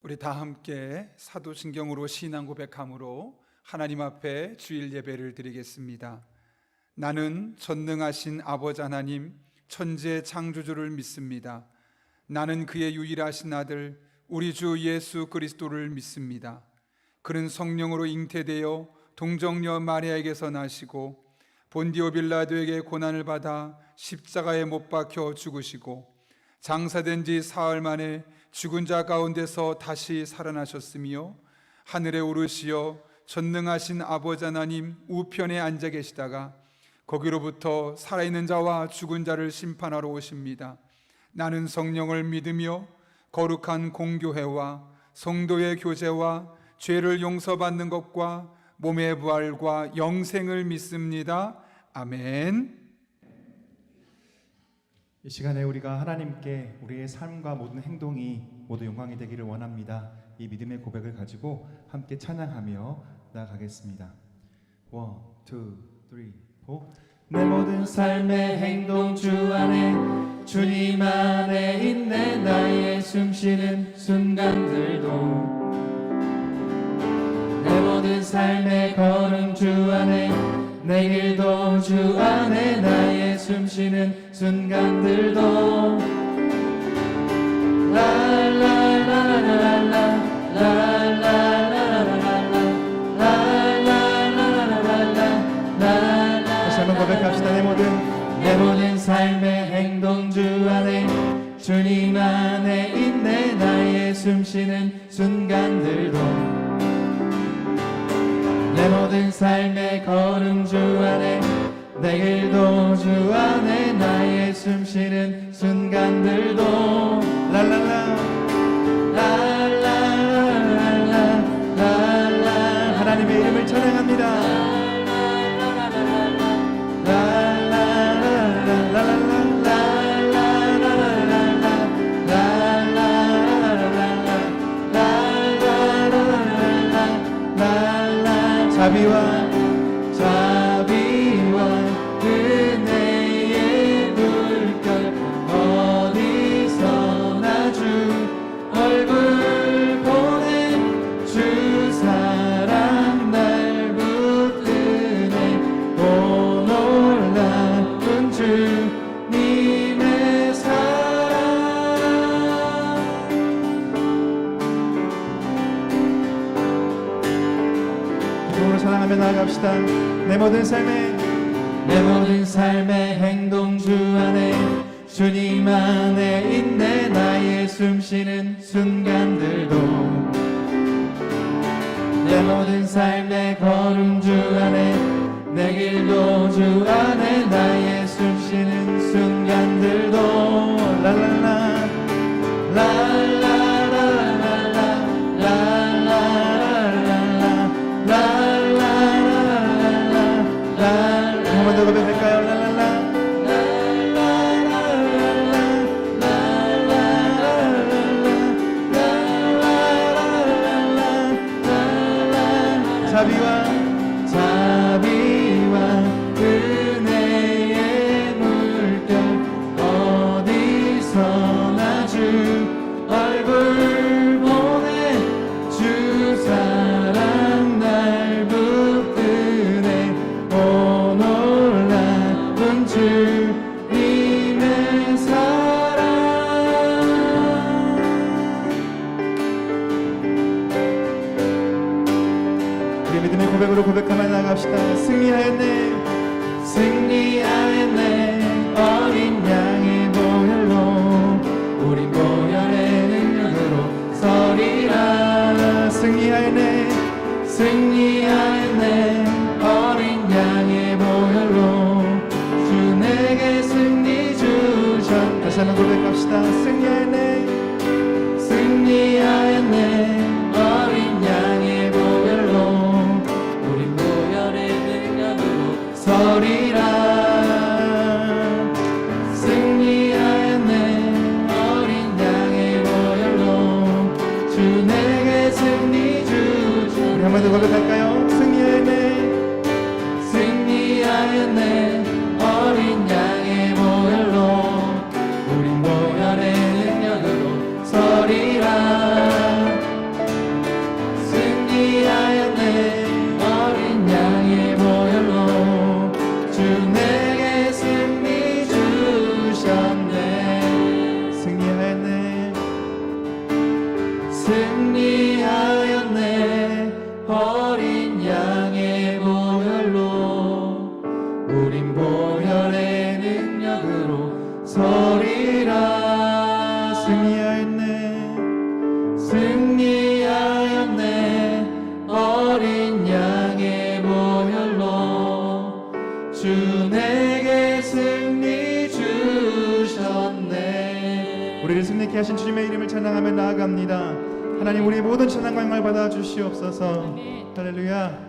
우리 다 함께 사도신경으로 신앙 고백함으로 하나님 앞에 주일 예배를 드리겠습니다. 나는 전능하신 아버지 하나님 천지의 창조주를 믿습니다. 나는 그의 유일하신 아들 우리 주 예수 그리스도를 믿습니다. 그는 성령으로 잉태되어 동정녀 마리아에게서 나시고 본디오 빌라도에게 고난을 받아 십자가에 못 박혀 죽으시고 장사된 지 사흘 만에 죽은 자 가운데서 다시 살아나셨으며 하늘에 오르시어 전능하신 아버지 하나님 우편에 앉아 계시다가 거기로부터 살아있는 자와 죽은 자를 심판하러 오십니다. 나는 성령을 믿으며 거룩한 공교회와 성도의 교제와 죄를 용서받는 것과 몸의 부활과 영생을 믿습니다. 아멘. 이 시간에 우리가 하나님께 우리의 삶과 모든 행동이 모두 영광이 되기를 원합니다. 이 믿음의 고백을 가지고 함께 찬양하며 나아가겠습니다. 1, 2, 3, 4. 내 모든 삶의 행동 주 안에 주님 안에 있네. 나의 숨쉬는 순간들도 내 모든 삶의 걸음 주 안에 내 길도 주 안에 나의 숨쉬는 순간들도 다시 한번 고백합시다. 내 모든 삶의 행동 주 안에 주님 안에 있네. 나의 숨쉬는 순간들도 내 모든 삶의 걸음 주 안에 내 길도 주 안에 나의 숨쉬는 순간들도 하나님의 이름을 찬양합니다. 자비와 은혜의 물결 어디서나 주 얼굴 보내 주 사랑 날 붙드네. 오 놀라운 주님의 사랑. 기쁨으로 찬양하며 나아갑시다. 내 모든 삶의 행동 주 안에 주님 안에 있네. 나의 숨쉬는 순간들도 내 모든 삶의 걸음 주 안에 내 길도 주 안에 나의 숨쉬는 순간들도 한번 더 고백할까요? 자비와 은혜의 물결 어디서나 주 얼굴 보내 주 사랑 날 붙드네. 오 놀라운 주님의 사랑. 우리 믿음의 고백으로 고백하며 나갑시다. 승리하였네 어린 양의 보혈로 우린 보혈의 능력으로 서리라. 승리하였네 어린 양의 보혈로 주 내게 승리 주셨네. 다시 한번 고백합시다. 승리하였네 어린 양의 보혈로 우린 보혈의 능력으로 서리라. 승리하였네 어린 양의 보혈로 주 내게 승리 주셨네. 우리 한번 더 고백할까요? 승리하였네 어린 양의 보혈로 우린 보혈의 능력으로 서리라. 승리하였네. 어린 양의 보혈로 우린 보혈의 능력으로 서리라. 승리하였네. 어린 양의 보혈로 주 내게 승리 주셨네. 우리를 승리케 하신 주님의 이름을 찬양하며 나아갑니다. 하나님, 우리의 모든 찬양과 영광을 받아 주시옵소서. 할렐루야.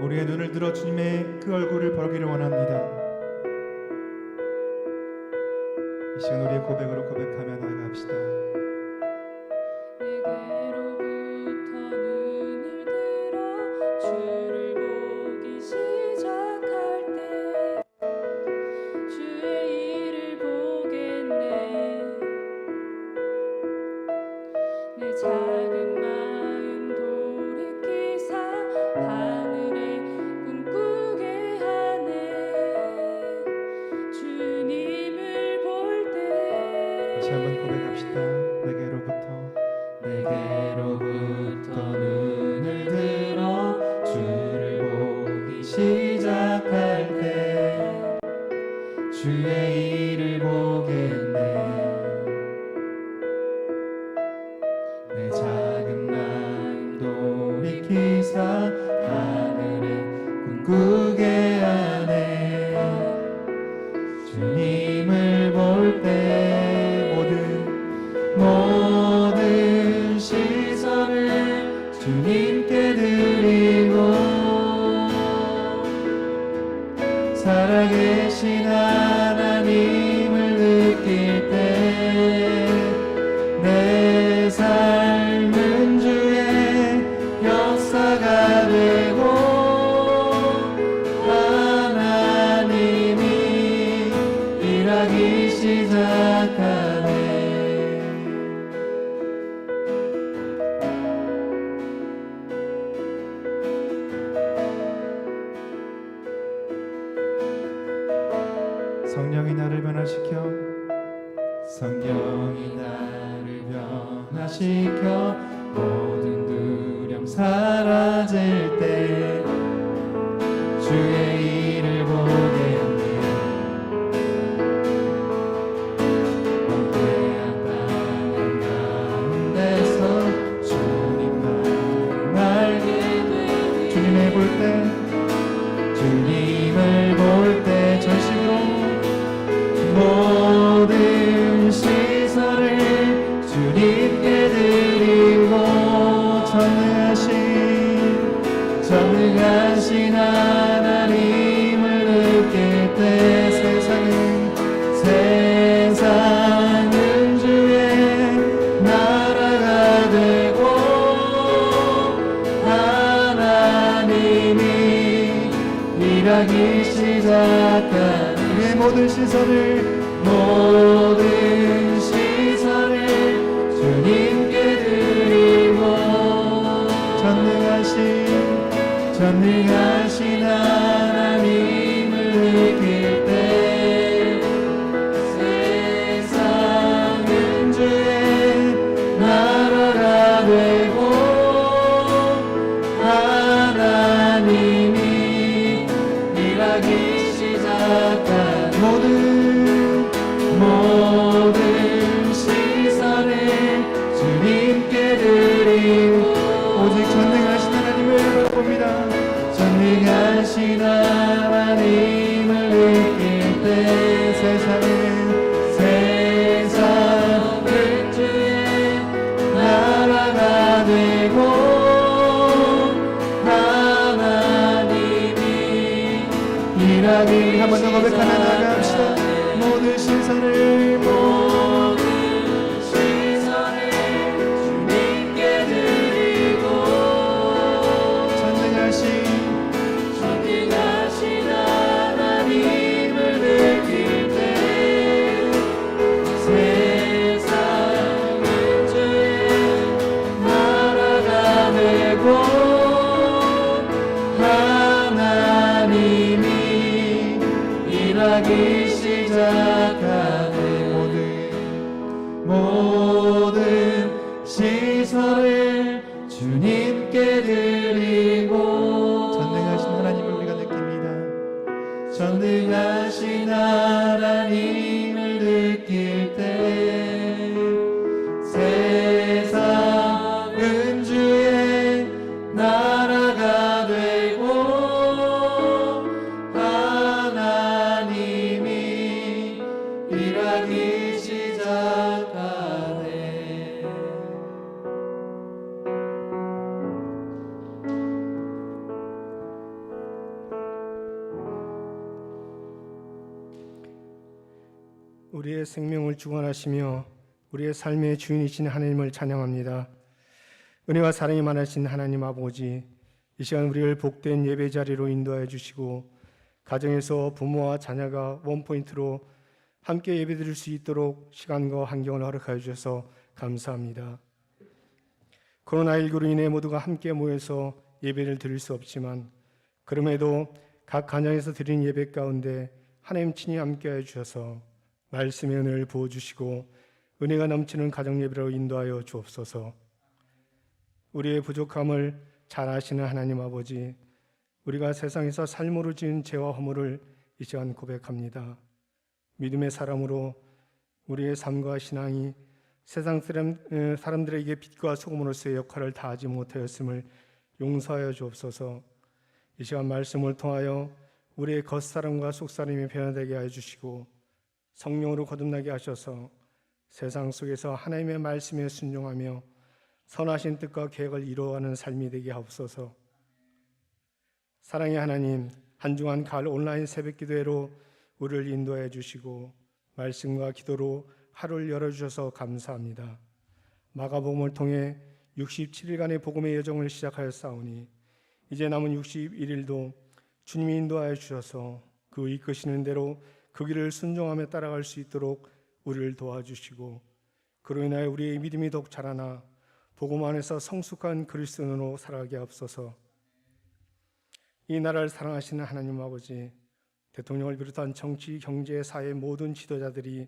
우리의 눈을 들어 주님의 그 얼굴을 보기를 원합니다. 이 시간 우리의 고백으로 고백하며 나아갑시다. 내게로부터 눈을 들어 주를 보기 시작할 때 주의 일을 보겠네. 내 작은 마음 돌이키사 하늘에 꿈꾸게 하네. 주님을 볼 때 다시 한번 고백합시다. 내게로부터 눈을 들어 주를 보기 시작할 때 주의 일을 보겠네. 내 작은 마음 돌이키사 하늘에 꿈꾸게 하네. 주님을 볼 때 모든 시선을 주님께 드리고 살아계신 하나님을 느낄 때 내 삶은 주의 역사가 되고 하나님이 일하기 시작하네. 성령이 나를 변화시켜 성령이 나를 변화시켜 모든 두려움 사라질 때 주의 일을 보겠네. 엉뚱한 땅 가운데서 주님만 알게 되니 주님을 볼 때 전심으로 모든 시선을 주님께 드리고 전능하신 하나님을 느낄 때 세상은 주의 나라가 되고 하나님이 일하기 시작하는 우리의 모든 시선을 주님께 드리고 전능하신 하나님을 느낄 때 세상은 주의 나라가 되고 하나님이 일하기 시작한 모든 시선을 주님께 드리고 오직 전능하신 하나님을 봅니다. 전능하신 하나님을 느낄 때 세상은 주의 나라가 되고 하나님이 일하기 한 번 더 고백하며 나아갑시다. 모든 시선을 주님께 드리고 전능하신 하나님을 느낄 때 세상은 주의 나라가 되고 하나님이 일하기 시작하네. 모든 시선을 주님께 드리고 전능하신 하나님을 우리가 느낍니다. 전능하신 하나님을 느낄 때 세상은 주의 나라가 되고 하나님이 일하기 시작하네. 우리의 생명을 주관하시며 우리의 삶의 주인이신 하나님을 찬양합니다. 은혜와 사랑이 많으신 하나님 아버지, 이 시간 우리를 복된 예배 자리로 인도하여 주시고 가정에서 부모와 자녀가 원포인트로 함께 예배드릴 수 있도록 시간과 환경을 허락하여 주셔서 감사합니다. 코로나19로 인해 모두가 함께 모여서 예배를 드릴 수 없지만 그럼에도 각 가정에서 드린 예배 가운데 하나님 친히 함께하여 주셔서 말씀의 은혜를 부어주시고 은혜가 넘치는 가정 예배로 인도하여 주옵소서. 우리의 부족함을 잘 아시는 하나님 아버지, 우리가 세상에서 삶으로 지은 죄와 허물을 이 시간 고백합니다. 믿음의 사람으로 우리의 삶과 신앙이 세상 사람들에게 빛과 소금으로서의 역할을 다하지 못하였음을 용서하여 주옵소서. 이 시간 말씀을 통하여 우리의 겉사람과 속사람이 변화되게 하여 주시고 성령으로 거듭나게 하셔서 세상 속에서 하나님의 말씀에 순종하며 선하신 뜻과 계획을 이루어가는 삶이 되게 하옵소서. 사랑의 하나님, 한 주간 가을 온라인 새벽 기도회로 우리를 인도해 주시고 말씀과 기도로 하루를 열어주셔서 감사합니다. 마가복음을 통해 67일간의 복음의 여정을 시작하였사오니 이제 남은 61일도 주님이 인도하여 주셔서 그 이끄시는 대로 그 길을 순종하며 따라갈 수 있도록 우리를 도와주시고 그로 인하여 우리의 믿음이 더욱 자라나 복음 안에서 성숙한 그리스도인으로 살아가게 하옵소서. 이 나라를 사랑하시는 하나님 아버지, 대통령을 비롯한 정치, 경제, 사회 모든 지도자들이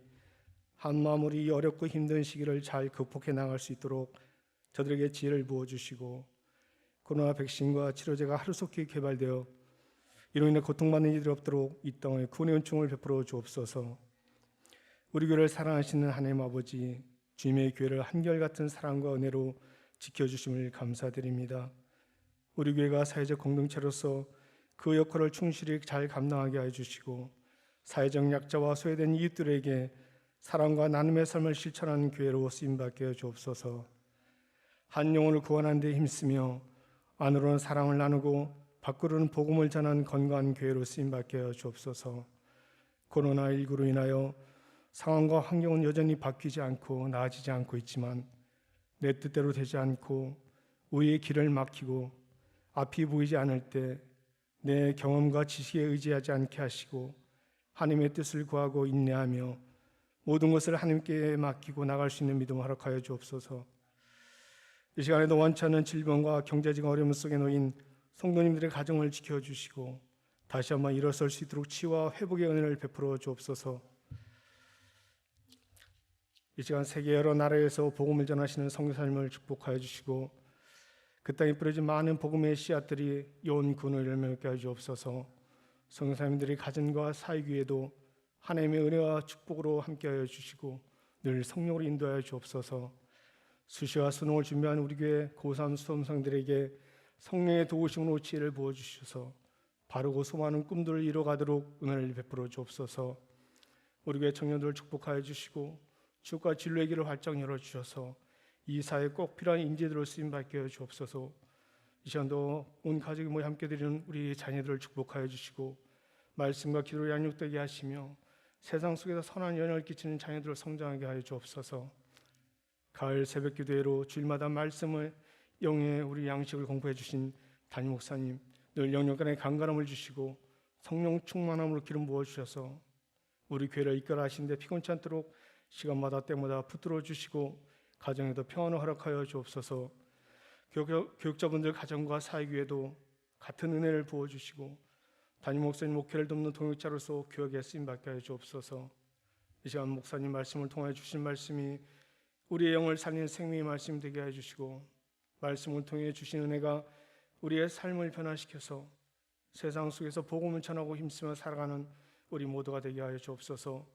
한마음으로 이 어렵고 힘든 시기를 잘 극복해 나갈 수 있도록 저들에게 지혜를 부어주시고 코로나 백신과 치료제가 하루속히 개발되어 이로 인해 고통받는 이들이 없도록 이 땅에 구원의 은총을 베풀어 주옵소서. 우리 교회를 사랑하시는 하나님 아버지, 주님의 교회를 한결같은 사랑과 은혜로 지켜주심을 감사드립니다. 우리 교회가 사회적 공동체로서 그 역할을 충실히 잘 감당하게 해주시고 사회적 약자와 소외된 이웃들에게 사랑과 나눔의 삶을 실천하는 교회로 쓰임받게 주옵소서. 한 영혼을 구원하는 데 힘쓰며 안으로는 사랑을 나누고 밖으로는 복음을 전하는 건강한 교회로 쓰임받게 주옵소서. 코로나19로 인하여 상황과 환경은 여전히 바뀌지 않고 나아지지 않고 있지만 내 뜻대로 되지 않고 우리의 길을 막히고 앞이 보이지 않을 때 내 경험과 지식에 의지하지 않게 하시고 하나님의 뜻을 구하고 인내하며 모든 것을 하나님께 맡기고 나갈 수 있는 믿음을 허락하여 주옵소서. 이 시간에도 원치 않는 질병과 경제적 어려움 속에 놓인 성도님들의 가정을 지켜주시고 다시 한번 일어설 수 있도록 치유와 회복의 은혜를 베풀어 주옵소서. 이 시간 세계 여러 나라에서 복음을 전하시는 선교사님을 축복하여 주시고 그 땅에 뿌려진 많은 복음의 씨앗들이 온 군을 열매맺게 하여 주옵소서. 선교사님들이 가정과 사역위에도 하나님의 은혜와 축복으로 함께하여 주시고 늘 성령으로 인도하여 주옵소서. 수시와 수능을 준비한 우리 교회 고3 수험생들에게 성령의 도우심으로 지혜를 부어주셔서 바르고 소망하는 꿈들을 이뤄가도록 은혜를 베풀어 주옵소서. 우리 교회 청년들을 축복하여 주시고 주과 진로의 길을 활짝 열어주셔서 이 사회에 꼭 필요한 인재들을 쓰임받게 하여 주옵소서. 이 시간도 온 가족이 모여 함께 드리는 우리 자녀들을 축복하여 주시고 말씀과 기도로 양육되게 하시며 세상 속에서 선한 영향을 끼치는 자녀들을 성장하게 하여 주옵소서. 가을 새벽 기도회로 주일마다 말씀을 영의 우리 양식을 공부해 주신 담임 목사님 늘 영역간의 강건함을 주시고 성령 충만함으로 기름 부어 주셔서 우리 교회를 이끌어 하시는데 피곤치 않도록 시간마다 때마다 붙들어 주시고 가정에도 평안을 허락하여 주옵소서. 교육자분들 가정과 사역 위에도 같은 은혜를 부어 주시고 담임 목사님 목회를 돕는 동역자로서 교역에 쓰임받게 하여 주옵소서. 이 시간 목사님 말씀을 통하여 주신 말씀이 우리의 영을 살리는 생명의 말씀이 되게 하여 주시고, 말씀을 통해 주신 은혜가 우리의 삶을 변화시켜서 세상 속에서 복음을 전하고 힘쓰며 살아가는 우리 모두가 되게 하여 주옵소서.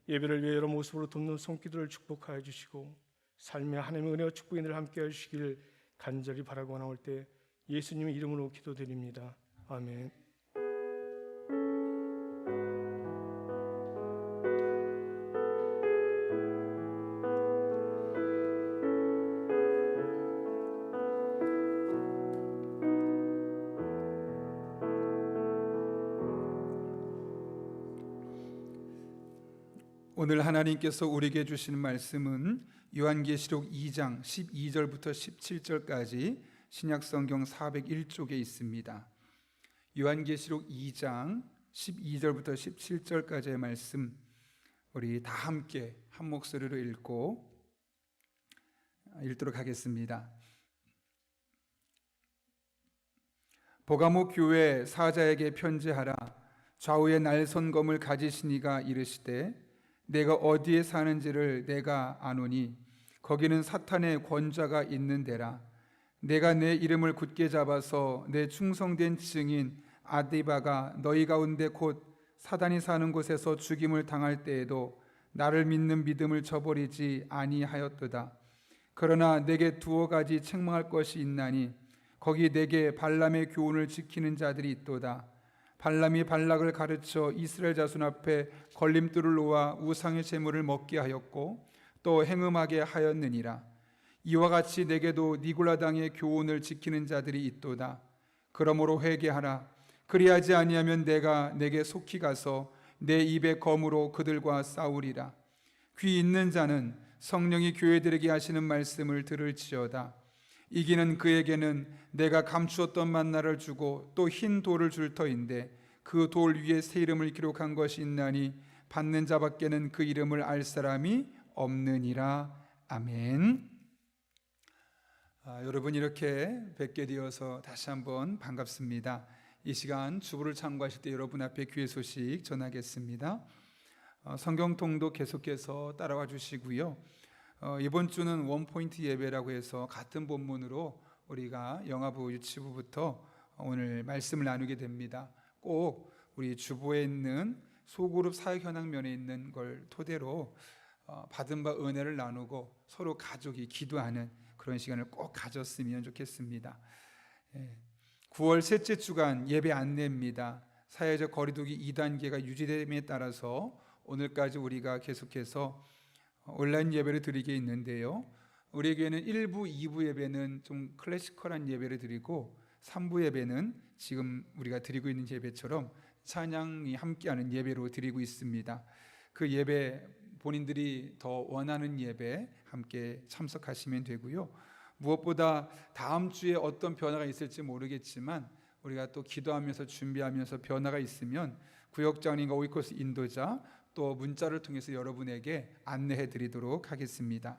예배를 위해 여러 모습으로 돕는 손기도를 축복하여 주시고, 삶의 하나님의 은혜와 축복이 늘 함께하여 주시기를 간절히 바라고 나올 때 예수님의 이름으로 기도드립니다. 아멘. 오늘 하나님께서 우리에게 주신 말씀은 요한계시록 2장 12절부터 17절까지 신약성경 401쪽에 있습니다. 요한계시록 2장 12절부터 17절까지의 말씀, 우리 다 함께 한 목소리로 읽도록 하겠습니다. 버가모 교회 사자에게 편지하라. 좌우에 날선 검을 가지시니가 이르시되 내가 어디에 사는지를 내가 아노니 거기는 사탄의 권좌가 있는 데라. 내가 내 이름을 굳게 잡아서 내 충성된 증인 아디바가 너희 가운데 곧 사단이 사는 곳에서 죽임을 당할 때에도 나를 믿는 믿음을 저버리지 아니하였도다. 그러나 내게 두어 가지 책망할 것이 있나니 거기 내게 발람의 교훈을 지키는 자들이 있도다. 발람이 발락을 가르쳐 이스라엘 자손 앞에 걸림돌을 놓아 우상의 제물을 먹게 하였고 또 행음하게 하였느니라. 이와 같이 내게도 니골라당의 교훈을 지키는 자들이 있도다. 그러므로 회개하라. 그리하지 아니하면 내가 내게 속히 가서 내 입의 검으로 그들과 싸우리라. 귀 있는 자는 성령이 교회들에게 하시는 말씀을 들을지어다. 이기는 그에게는 내가 감추었던 만나를 주고 또 흰 돌을 줄 터인데 그 돌 위에 새 이름을 기록한 것이 있나니 받는 자밖에는 그 이름을 알 사람이 없느니라. 아멘. 여러분, 이렇게 뵙게 되어서 다시 한번 반갑습니다. 이 시간 주부를 참고하실 때 여러분 앞에 귀의 소식 전하겠습니다. 성경통도 계속해서 따라와 주시고요. 이번 주는 원포인트 예배라고 해서 같은 본문으로 우리가 영아부 유치부부터 오늘 말씀을 나누게 됩니다. 꼭 우리 주보에 있는 소그룹 사역현황면에 있는 걸 토대로 받은 바 은혜를 나누고 서로 가족이 기도하는 그런 시간을 꼭 가졌으면 좋겠습니다. 9월 셋째 주간 예배 안내입니다. 사회적 거리두기 2단계가 유지됨에 따라서 오늘까지 우리가 계속해서 온라인 예배를 드리게 있는데요. 우리에게는 1부, 2부 예배는 좀 클래시컬한 예배를 드리고 3부 예배는 지금 우리가 드리고 있는 예배처럼 찬양이 함께하는 예배로 드리고 있습니다. 그 예배 본인들이 더 원하는 예배 함께 참석하시면 되고요. 무엇보다 다음 주에 어떤 변화가 있을지 모르겠지만 우리가 또 기도하면서 준비하면서 변화가 있으면 구역장님과 오이코스 인도자 또 문자를 통해서 여러분에게 안내해 드리도록 하겠습니다.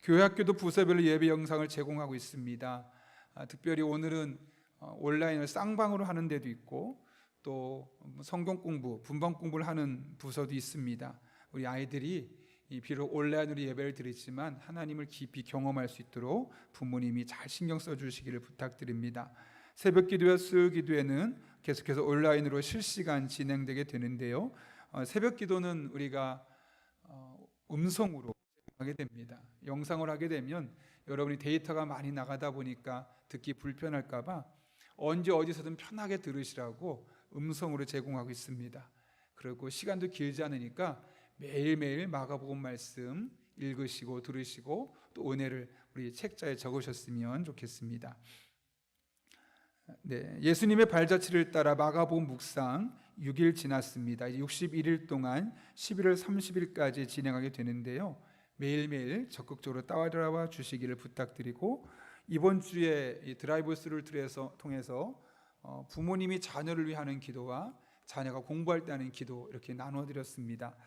교회학교도 부서별로 예배 영상을 제공하고 있습니다. 특별히 오늘은 온라인을 쌍방으로 하는 데도 있고 또 성경 공부, 분방 공부를 하는 부서도 있습니다. 우리 아이들이 비록 온라인으로 예배를 드리지만 하나님을 깊이 경험할 수 있도록 부모님이 잘 신경 써주시기를 부탁드립니다. 새벽 기도와 수요 기도에는 계속해서 온라인으로 실시간 진행되게 되는데요. 새벽 기도는 우리가 음성으로 하게 됩니다. 영상을 하게 되면 여러분이 데이터가 많이 나가다 보니까 듣기 불편할까 봐 언제 어디서든 편하게 들으시라고 음성으로 제공하고 있습니다. 그리고 시간도 길지 않으니까 매일매일 마가복음 말씀 읽으시고 들으시고 또 은혜를 우리 책자에 적으셨으면 좋겠습니다. 네, 예수님의 발자취를 따라 마가복음 묵상 6일 지났습니다. 61일 동안 11월 30일까지 진행하게 되는데요. 매일매일 적극적으로 따라와 주시기를 부탁드리고 이번 주에 드라이브 스루를 통해서 부모님이 자녀를 위해 하는 기도와 자녀가 공부할 때 하는 기도 이렇게 나눠드렸습니다.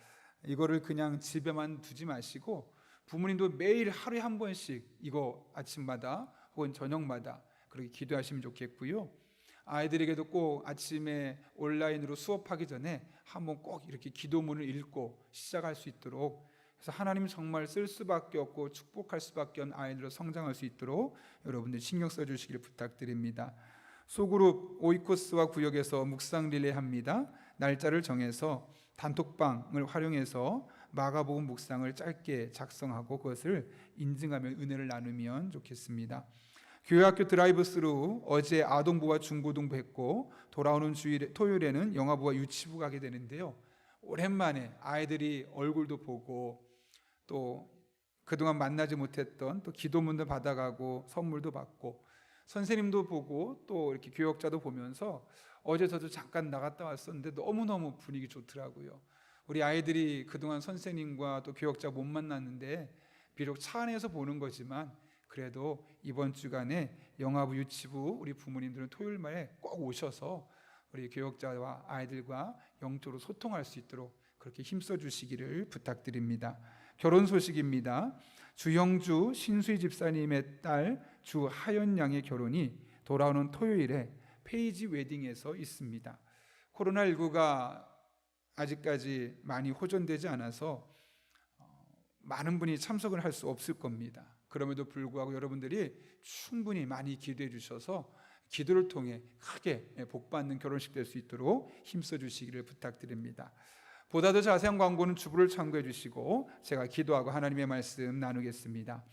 이거를 그냥 집에만 두지 마시고 부모님도 매일 하루에 한 번씩 이거 아침마다 혹은 저녁마다 그렇게 기도하시면 좋겠고요. 아이들에게도 꼭 아침에 온라인으로 수업하기 전에 한번 꼭 이렇게 기도문을 읽고 시작할 수 있도록, 그래서 하나님 정말 쓸 수밖에 없고 축복할 수밖에 없는 아이들로 성장할 수 있도록 여러분들 신경 써주시길 부탁드립니다. 소그룹 오이코스와 구역에서 묵상 릴레이 합니다. 날짜를 정해서 단톡방을 활용해서 마가복음 묵상을 짧게 작성하고 그것을 인증하며 은혜를 나누면 좋겠습니다. 교회학교 드라이브스루 어제 아동부와 중고등 뵙고 돌아오는 토요일에는 영아부와 유치부 가게 되는데요. 오랜만에 아이들이 얼굴도 보고 또 그동안 만나지 못했던 또 기도문도 받아가고 선물도 받고 선생님도 보고 또 이렇게 교역자도 보면서 어제 저도 잠깐 나갔다 왔었는데 너무너무 분위기 좋더라고요. 우리 아이들이 그동안 선생님과 또 교역자 못 만났는데 비록 차 안에서 보는 거지만 그래도 이번 주간에 영아부 유치부 우리 부모님들은 토요일말에 꼭 오셔서 우리 교역자와 아이들과 영적으로 소통할 수 있도록 그렇게 힘써 주시기를 부탁드립니다. 결혼 소식입니다. 주영주 신수희 집사님의 딸 주하연 양의 결혼이 돌아오는 토요일에 페이지 웨딩에서 있습니다. 코로나19가 아직까지 많이 호전되지 않아서 많은 분이 참석을 할 수 없을 겁니다. 그럼에도 불구하고 여러분들이 충분히 많이 기도해 주셔서 기도를 통해 크게 복받는 결혼식 될 수 있도록 힘써 주시기를 부탁드립니다. 보다 더 자세한 광고는 주부를 참고해 주시고 제가 기도하고 하나님의 말씀 나누겠습니다.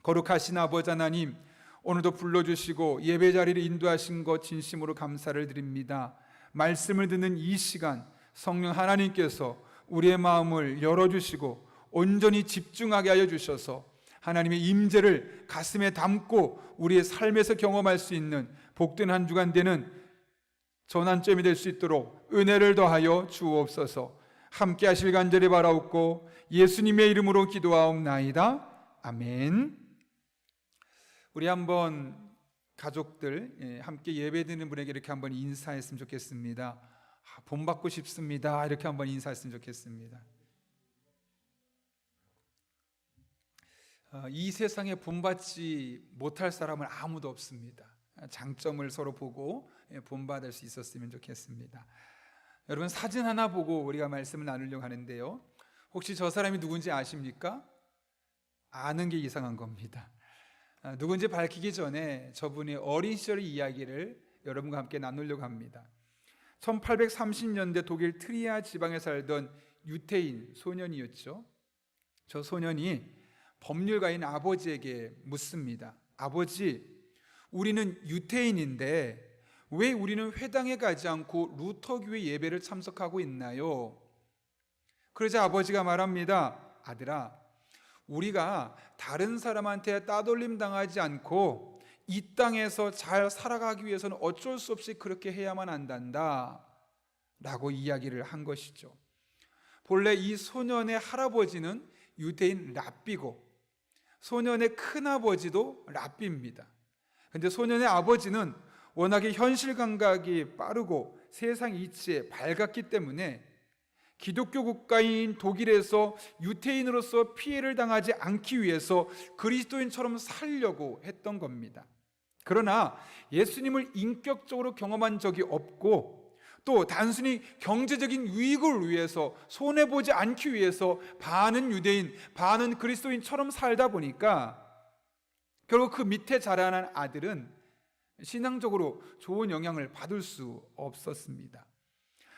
거룩하신 아버지 하나님, 오늘도 불러주시고 예배 자리를 인도하신 것 진심으로 감사를 드립니다. 말씀을 듣는 이 시간 성령 하나님께서 우리의 마음을 열어주시고 온전히 집중하게 하여 주셔서 하나님의 임재를 가슴에 담고 우리의 삶에서 경험할 수 있는 복된 한 주간 되는 전환점이 될 수 있도록 은혜를 더하여 주옵소서. 함께 하실 간절히 바라옵고 예수님의 이름으로 기도하옵나이다. 아멘. 우리 한번 가족들 함께 예배드리는 분에게 이렇게 한번 인사했으면 좋겠습니다. 본받고 싶습니다. 이렇게 한번 인사했으면 좋겠습니다. 이 세상에 본받지 못할 사람은 아무도 없습니다. 장점을 서로 보고 본받을 수 있었으면 좋겠습니다. 여러분, 사진 하나 보고 우리가 말씀을 나누려고 하는데요, 혹시 저 사람이 누군지 아십니까? 아는 게 이상한 겁니다. 누군지 밝히기 전에 저분의 어린 시절 이야기를 여러분과 함께 나누려고 합니다. 1830년대 독일 트리아 지방에 살던 유태인 소년이었죠. 저 소년이 법률가인 아버지에게 묻습니다. 아버지, 우리는 유태인인데 왜 우리는 회당에 가지 않고 루터교회 예배를 참석하고 있나요? 그러자 아버지가 말합니다. 아들아, 우리가 다른 사람한테 따돌림 당하지 않고 이 땅에서 잘 살아가기 위해서는 어쩔 수 없이 그렇게 해야만 한단다 라고 이야기를 한 것이죠. 본래 이 소년의 할아버지는 유대인 랍비고 소년의 큰아버지도 랍비입니다. 근데 소년의 아버지는 워낙에 현실 감각이 빠르고 세상 이치에 밝았기 때문에 기독교 국가인 독일에서 유태인으로서 피해를 당하지 않기 위해서 그리스도인처럼 살려고 했던 겁니다. 그러나 예수님을 인격적으로 경험한 적이 없고 또 단순히 경제적인 유익을 위해서 손해보지 않기 위해서 반은 유대인, 반은 그리스도인처럼 살다 보니까 결국 그 밑에 자라난 아들은 신앙적으로 좋은 영향을 받을 수 없었습니다.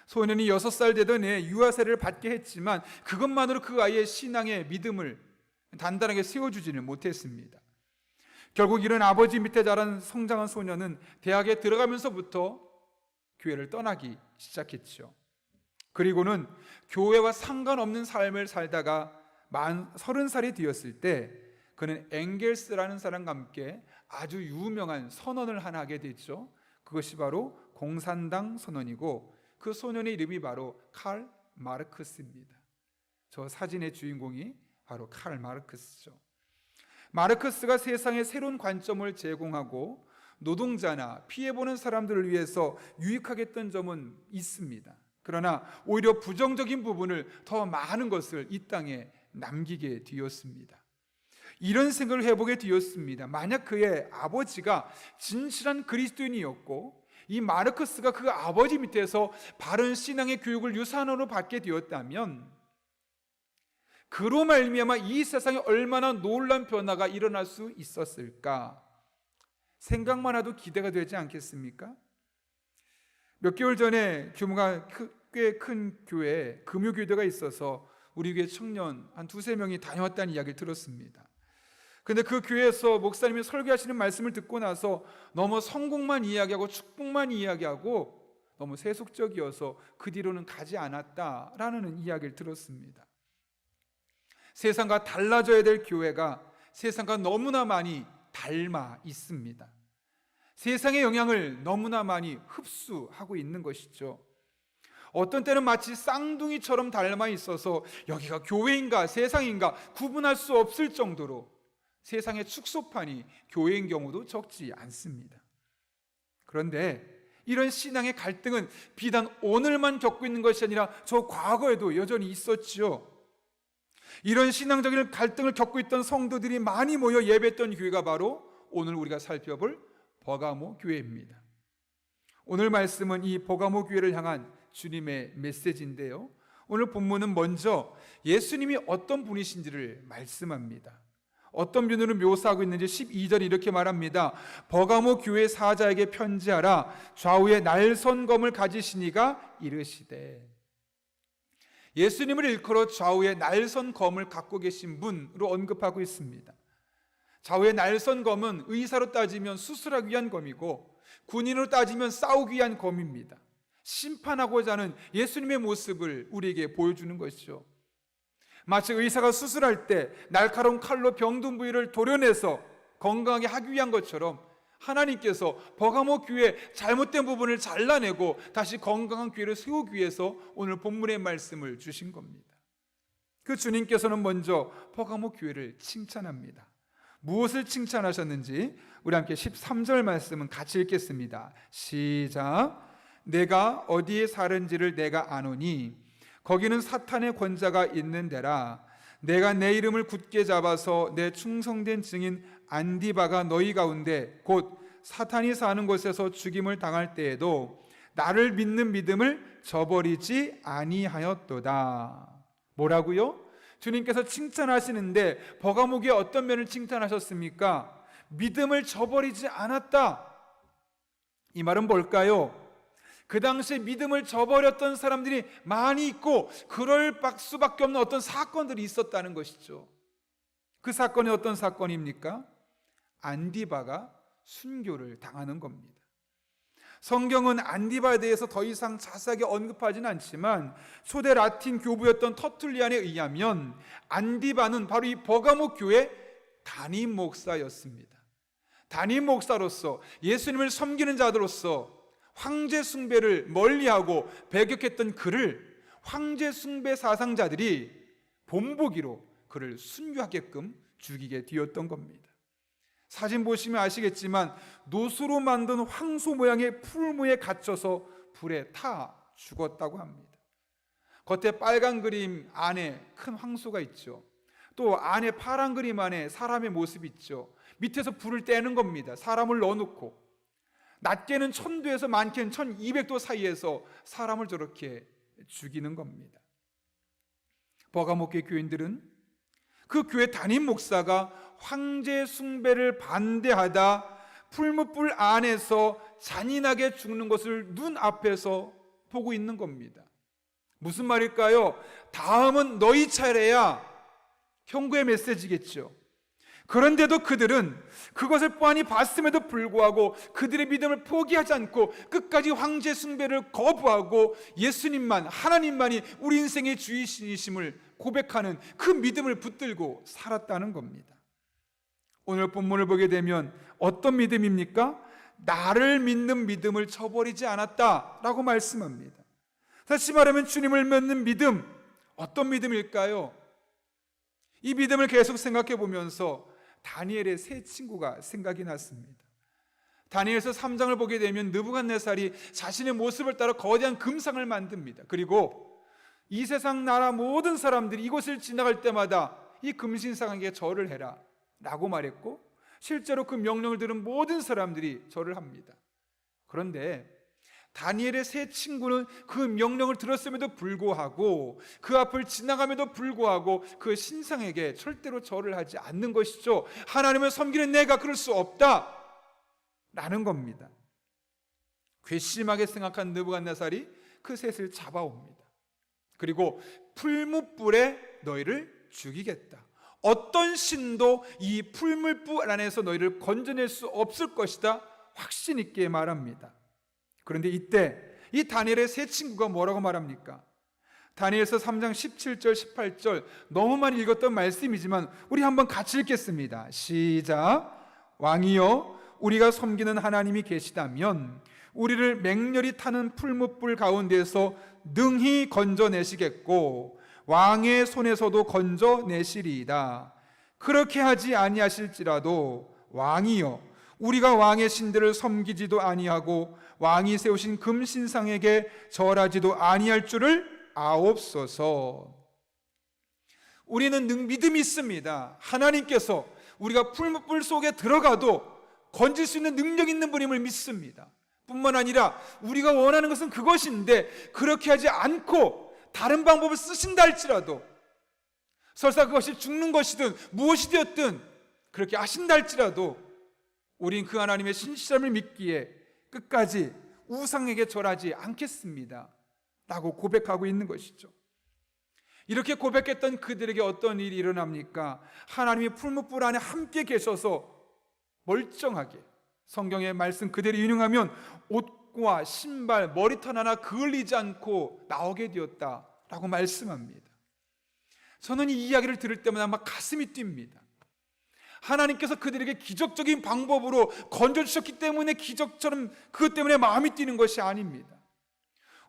소년이 6살 되던 해 유아세를 받게 했지만 그것만으로 그 아이의 신앙의 믿음을 단단하게 세워주지는 못했습니다. 결국 이런 아버지 밑에 자란 성장한 소년은 대학에 들어가면서부터 교회를 떠나기 시작했죠. 그리고는 교회와 상관없는 삶을 살다가 만 30살이 되었을 때 그는 엥겔스라는 사람과 함께 아주 유명한 선언을 하나 하게 됐죠. 그것이 바로 공산당 선언이고 그 소년의 이름이 바로 칼 마르크스입니다. 저 사진의 주인공이 바로 칼 마르크스죠. 마르크스가 세상에 새로운 관점을 제공하고 노동자나 피해보는 사람들을 위해서 유익하겠던 점은 있습니다. 그러나 오히려 부정적인 부분을 더 많은 것을 이 땅에 남기게 되었습니다. 이런 생각을 해보게 되었습니다. 만약 그의 아버지가 진실한 그리스도인이었고 이 마르크스가 그 아버지 밑에서 바른 신앙의 교육을 유산으로 받게 되었다면 그로 말미암아 이 세상에 얼마나 놀라운 변화가 일어날 수 있었을까? 생각만 해도 기대가 되지 않겠습니까? 몇 개월 전에 규모가 꽤 큰 교회에 금요교대가 있어서 우리 교회 청년 한 2-3명이 다녀왔다는 이야기를 들었습니다. 근데 그 교회에서 목사님이 설교하시는 말씀을 듣고 나서 너무 성공만 이야기하고 축복만 이야기하고 너무 세속적이어서 그 뒤로는 가지 않았다라는 이야기를 들었습니다. 세상과 달라져야 될 교회가 세상과 너무나 많이 닮아 있습니다. 세상의 영향을 너무나 많이 흡수하고 있는 것이죠. 어떤 때는 마치 쌍둥이처럼 닮아 있어서 여기가 교회인가 세상인가 구분할 수 없을 정도로 세상의 축소판이 교회인 경우도 적지 않습니다. 그런데 이런 신앙의 갈등은 비단 오늘만 겪고 있는 것이 아니라 저 과거에도 여전히 있었지요. 이런 신앙적인 갈등을 겪고 있던 성도들이 많이 모여 예배했던 교회가 바로 오늘 우리가 살펴볼 버가모 교회입니다. 오늘 말씀은 이 버가모 교회를 향한 주님의 메시지인데요, 오늘 본문은 먼저 예수님이 어떤 분이신지를 말씀합니다. 어떤 면으로 묘사하고 있는지 12절에 이렇게 말합니다. 버가모 교회 사자에게 편지하라. 좌우에 날선검을 가지시니가 이르시되. 예수님을 일컬어 좌우에 날선검을 갖고 계신 분으로 언급하고 있습니다. 좌우의 날선검은 의사로 따지면 수술하기 위한 검이고 군인으로 따지면 싸우기 위한 검입니다. 심판하고자 하는 예수님의 모습을 우리에게 보여주는 것이죠. 마치 의사가 수술할 때 날카로운 칼로 병든 부위를 도려내서 건강하게 하기 위한 것처럼 하나님께서 버가모 교회의 잘못된 부분을 잘라내고 다시 건강한 교회를 세우기 위해서 오늘 본문의 말씀을 주신 겁니다. 그 주님께서는 먼저 버가모 교회를 칭찬합니다. 무엇을 칭찬하셨는지 우리 함께 13절 말씀은 같이 읽겠습니다. 시작. 내가 어디에 사는지를 내가 아노니 거기는 사탄의 권자가 있는 데라. 내가 내 이름을 굳게 잡아서 내 충성된 증인 안디바가 너희 가운데 곧 사탄이 사는 곳에서 죽임을 당할 때에도 나를 믿는 믿음을 저버리지 아니하였도다. 뭐라고요? 주님께서 칭찬하시는데 버가모 교회 어떤 면을 칭찬하셨습니까? 믿음을 저버리지 않았다. 이 말은 뭘까요? 그 당시에 믿음을 저버렸던 사람들이 많이 있고 그럴 수밖에 없는 어떤 사건들이 있었다는 것이죠. 그 사건이 어떤 사건입니까? 안디바가 순교를 당하는 겁니다. 성경은 안디바에 대해서 더 이상 자세하게 언급하지는 않지만 초대 라틴 교부였던 터툴리안에 의하면 안디바는 바로 이 버가모 교회 담임 목사였습니다. 담임 목사로서 예수님을 섬기는 자들로서 황제 숭배를 멀리하고 배격했던 그를 황제 숭배 사상자들이 본보기로 그를 순교하게끔 죽이게 되었던 겁니다. 사진 보시면 아시겠지만 노수로 만든 황소 모양의 풀무에 갇혀서 불에 타 죽었다고 합니다. 겉에 빨간 그림 안에 큰 황소가 있죠. 또 안에 파란 그림 안에 사람의 모습이 있죠. 밑에서 불을 떼는 겁니다. 사람을 넣어놓고 낮게는 1000도에서 많게는 1200도 사이에서 사람을 저렇게 죽이는 겁니다. 버가모 교회 교인들은 그 교회 담임 목사가 황제 숭배를 반대하다 풀무불 안에서 잔인하게 죽는 것을 눈앞에서 보고 있는 겁니다. 무슨 말일까요? 다음은 너희 차례야. 경고의 메시지겠죠. 그런데도 그들은 그것을 뻔히 봤음에도 불구하고 그들의 믿음을 포기하지 않고 끝까지 황제 숭배를 거부하고 예수님만, 하나님만이 우리 인생의 주이심을 고백하는 그 믿음을 붙들고 살았다는 겁니다. 오늘 본문을 보게 되면 어떤 믿음입니까? 나를 믿는 믿음을 저버리지 않았다라고 말씀합니다. 다시 말하면 주님을 믿는 믿음, 어떤 믿음일까요? 이 믿음을 계속 생각해 보면서 다니엘의 세 친구가 생각이 났습니다. 다니엘서 3장을 보게 되면 느부갓네살이 자신의 모습을 따라 거대한 금상을 만듭니다. 그리고 이 세상 나라 모든 사람들이 이곳을 지나갈 때마다 이 금신상에게 절을 해라 라고 말했고 실제로 그 명령을 들은 모든 사람들이 절을 합니다. 그런데 다니엘의 세 친구는 그 명령을 들었음에도 불구하고 그 앞을 지나감에도 불구하고 그 신상에게 절대로 절을 하지 않는 것이죠. 하나님을 섬기는 내가 그럴 수 없다 라는 겁니다. 괘씸하게 생각한 느부갓네살이 그 셋을 잡아옵니다. 그리고 풀무불에 너희를 죽이겠다. 어떤 신도 이 풀무불 안에서 너희를 건져낼 수 없을 것이다 확신 있게 말합니다. 그런데 이때 이 다니엘의 세 친구가 뭐라고 말합니까? 다니엘서 3장 17절 18절 너무 많이 읽었던 말씀이지만 우리 한번 같이 읽겠습니다. 시작. 왕이여 우리가 섬기는 하나님이 계시다면 우리를 맹렬히 타는 풀무불 가운데서 능히 건져내시겠고 왕의 손에서도 건져내시리이다. 그렇게 하지 아니하실지라도 왕이여 우리가 왕의 신들을 섬기지도 아니하고 왕이 세우신 금신상에게 절하지도 아니할 줄을 아옵소서. 우리는 믿음이 있습니다. 하나님께서 우리가 풀무불 속에 들어가도 건질 수 있는 능력 있는 분임을 믿습니다. 뿐만 아니라 우리가 원하는 것은 그것인데 그렇게 하지 않고 다른 방법을 쓰신다 할지라도, 설사 그것이 죽는 것이든 무엇이 되었든 그렇게 하신다 할지라도 우린 그 하나님의 신실함을 믿기에 끝까지 우상에게 절하지 않겠습니다 라고 고백하고 있는 것이죠. 이렇게 고백했던 그들에게 어떤 일이 일어납니까? 하나님이 풀무불 안에 함께 계셔서 멀쩡하게, 성경의 말씀 그대로 인용하면 옷과 신발, 머리털 하나 그을리지 않고 나오게 되었다라고 말씀합니다. 저는 이 이야기를 들을 때마다 막 가슴이 뜁니다. 하나님께서 그들에게 기적적인 방법으로 건져주셨기 때문에 기적처럼 그것 때문에 마음이 뛰는 것이 아닙니다.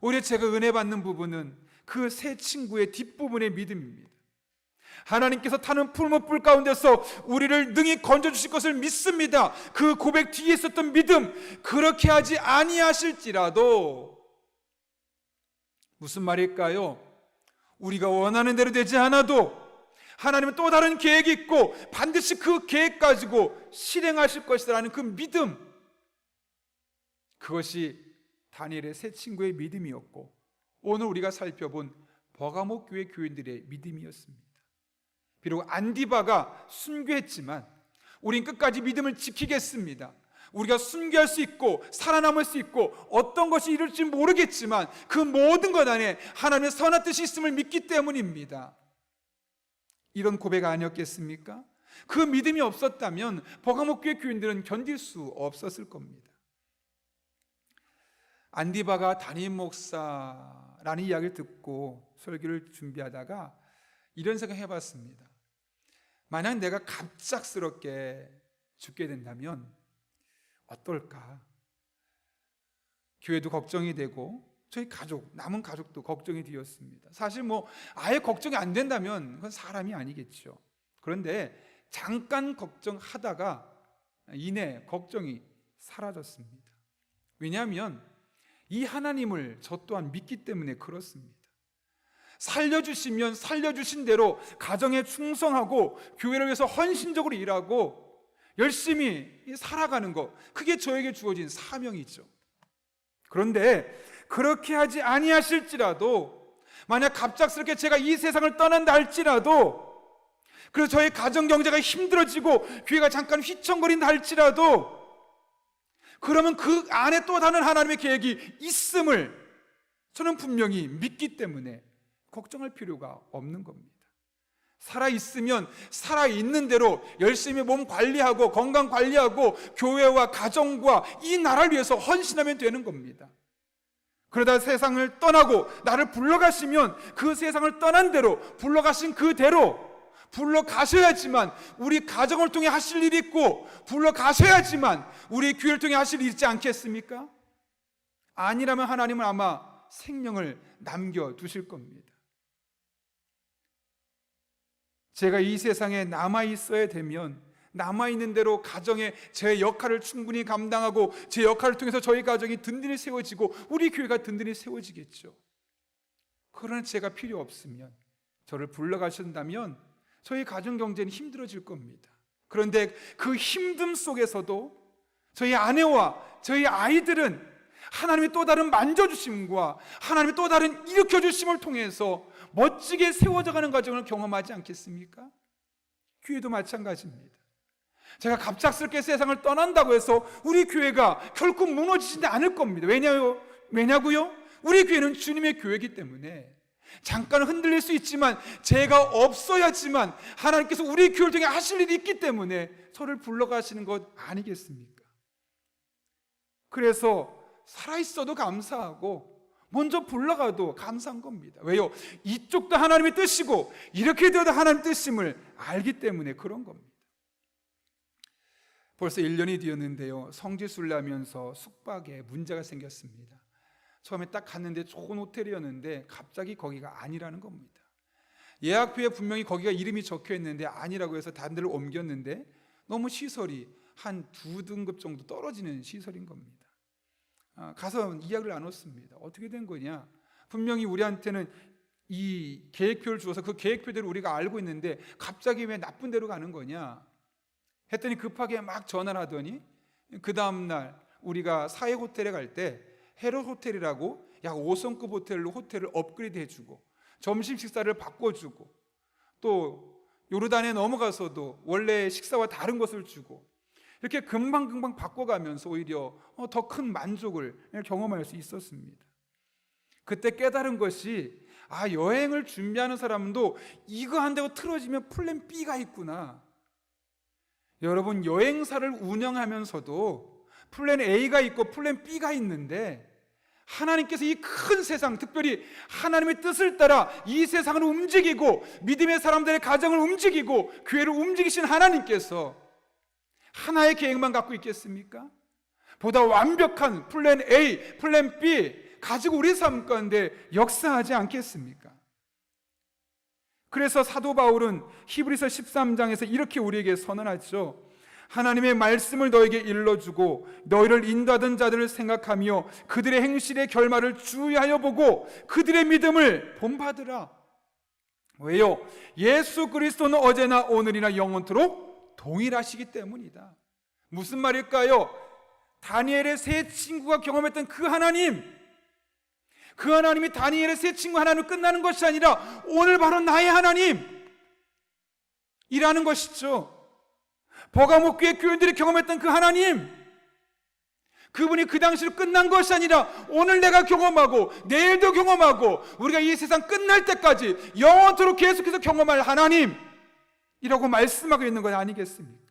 오히려 제가 은혜 받는 부분은 그 세 친구의 뒷부분의 믿음입니다. 하나님께서 타는 풀무불 가운데서 우리를 능히 건져주실 것을 믿습니다. 그 고백 뒤에 있었던 믿음, 그렇게 하지 아니하실지라도, 무슨 말일까요? 우리가 원하는 대로 되지 않아도 하나님은 또 다른 계획이 있고 반드시 그 계획 가지고 실행하실 것이라는 그 믿음, 그것이 다니엘의 세 친구의 믿음이었고 오늘 우리가 살펴본 버가모 교회 교인들의 믿음이었습니다. 비록 안디바가 순교했지만 우린 끝까지 믿음을 지키겠습니다. 우리가 순교할 수 있고 살아남을 수 있고 어떤 것이 이룰지 모르겠지만 그 모든 것 안에 하나님의 선한 뜻이 있음을 믿기 때문입니다. 이런 고백 아니었겠습니까? 그 믿음이 없었다면 버가모 교회 교인들은 견딜 수 없었을 겁니다. 안디바가 담임 목사라는 이야기를 듣고 설교를 준비하다가 이런 생각 해봤습니다. 만약 내가 갑작스럽게 죽게 된다면 어떨까? 교회도 걱정이 되고 저희 가족, 남은 가족도 걱정이 되었습니다. 사실 아예 걱정이 안 된다면 그건 사람이 아니겠죠. 그런데 잠깐 걱정하다가 이내 걱정이 사라졌습니다. 왜냐하면 이 하나님을 저 또한 믿기 때문에 그렇습니다. 살려주시면 살려주신 대로 가정에 충성하고 교회를 위해서 헌신적으로 일하고 열심히 살아가는 것, 그게 저에게 주어진 사명이죠. 그런데 그렇게 하지 아니하실지라도, 만약 갑작스럽게 제가 이 세상을 떠난다 할지라도, 그래서 저의 가정 경제가 힘들어지고 교회가 잠깐 휘청거린다 할지라도, 그러면 그 안에 또 다른 하나님의 계획이 있음을 저는 분명히 믿기 때문에 걱정할 필요가 없는 겁니다. 살아있으면 살아있는 대로 열심히 몸 관리하고 건강 관리하고 교회와 가정과 이 나라를 위해서 헌신하면 되는 겁니다. 그러다 세상을 떠나고 나를 불러가시면 그 세상을 떠난 대로, 불러가신 그대로 불러가셔야지만 우리 가정을 통해 하실 일이 있고, 불러가셔야지만 우리 교회를 통해 하실 일이 있지 않겠습니까? 아니라면 하나님은 아마 생명을 남겨두실 겁니다. 제가 이 세상에 남아있어야 되면 남아있는 대로 가정에 제 역할을 충분히 감당하고 제 역할을 통해서 저희 가정이 든든히 세워지고 우리 교회가 든든히 세워지겠죠. 그러나 제가 필요 없으면, 저를 불러가신다면 저희 가정 경제는 힘들어질 겁니다. 그런데 그 힘듦 속에서도 저희 아내와 저희 아이들은 하나님의 또 다른 만져주심과 하나님의 또 다른 일으켜주심을 통해서 멋지게 세워져가는 과정을 경험하지 않겠습니까? 교회도 마찬가지입니다. 제가 갑작스럽게 세상을 떠난다고 해서 우리 교회가 결코 무너지지 않을 겁니다. 왜냐고요? 우리 교회는 주님의 교회이기 때문에 잠깐 흔들릴 수 있지만 제가 없어야지만 하나님께서 우리 교회를 통해 하실 일이 있기 때문에 저를 불러가시는 것 아니겠습니까? 그래서 살아있어도 감사하고 먼저 불러가도 감사한 겁니다. 왜요? 이쪽도 하나님의 뜻이고 이렇게 되어도 하나님의 뜻임을 알기 때문에 그런 겁니다. 벌써 1년이 되었는데요, 성지순례 하면서 숙박에 문제가 생겼습니다. 처음에 딱 갔는데 좋은 호텔이었는데 갑자기 거기가 아니라는 겁니다. 예약표에 분명히 거기가 이름이 적혀 있는데 아니라고 해서 다른 데를 옮겼는데 너무 시설이 한 2등급 정도 떨어지는 시설인 겁니다. 가서 이야기를 나눴습니다. 어떻게 된 거냐? 분명히 우리한테는 이 계획표를 주어서 그 계획표대로 우리가 알고 있는데 갑자기 왜 나쁜 데로 가는 거냐 했더니 급하게 막 전화를 하더니 그 다음날 우리가 사회 호텔에 갈 때 헤롯 호텔이라고 약 5성급 호텔로 호텔을 업그레이드 해주고 점심 식사를 바꿔주고 또 요르단에 넘어가서도 원래 식사와 다른 것을 주고 이렇게 금방금방 바꿔가면서 오히려 더 큰 만족을 경험할 수 있었습니다. 그때 깨달은 것이 여행을 준비하는 사람도 이거 한다고 틀어지면 플랜 B가 있구나. 여러분, 여행사를 운영하면서도 플랜 A가 있고 플랜 B가 있는데 하나님께서 이 큰 세상, 특별히 하나님의 뜻을 따라 이 세상을 움직이고 믿음의 사람들의 가정을 움직이고 교회를 움직이신 하나님께서 하나의 계획만 갖고 있겠습니까? 보다 완벽한 플랜 A, 플랜 B 가지고 우리 삶 가운데 역사하지 않겠습니까? 그래서 사도 바울은 히브리서 13장에서 이렇게 우리에게 선언하죠. 하나님의 말씀을 너에게 일러주고 너희를 인도하던 자들을 생각하며 그들의 행실의 결말을 주의하여 보고 그들의 믿음을 본받으라. 왜요? 예수 그리스도는 어제나 오늘이나 영원토록 동일하시기 때문이다. 무슨 말일까요? 다니엘의 세 친구가 경험했던 그 하나님, 그 하나님이 다니엘의 세 친구 하나님을 끝나는 것이 아니라 오늘 바로 나의 하나님 이라는 것이죠. 버가모 교회 교인들이 경험했던 그 하나님, 그분이 그 당시로 끝난 것이 아니라 오늘 내가 경험하고 내일도 경험하고 우리가 이 세상 끝날 때까지 영원토록 계속해서 경험할 하나님이라고 말씀하고 있는 것 아니겠습니까?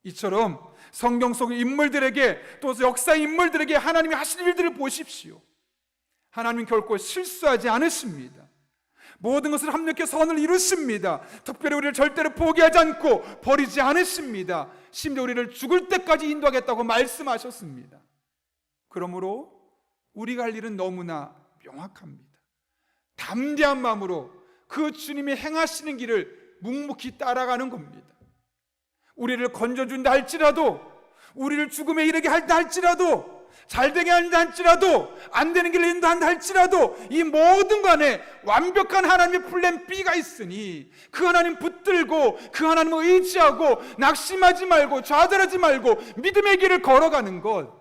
이처럼 성경 속 인물들에게 또 역사 인물들에게 하나님이 하신 일들을 보십시오. 하나님은 결코 실수하지 않으십니다. 모든 것을 합력해 선을 이루십니다. 특별히 우리를 절대로 포기하지 않고 버리지 않으십니다. 심지어 우리를 죽을 때까지 인도하겠다고 말씀하셨습니다. 그러므로 우리가 할 일은 너무나 명확합니다. 담대한 마음으로 그 주님이 행하시는 길을 묵묵히 따라가는 겁니다. 우리를 건져준다 할지라도, 우리를 죽음에 이르게 한다 할지라도, 잘되게 한다 할지라도, 안 되는 길을 인도한다 할지라도 이 모든 간에 완벽한 하나님의 플랜 B가 있으니 그 하나님 붙들고 그 하나님을 의지하고 낙심하지 말고 좌절하지 말고 믿음의 길을 걸어가는 것,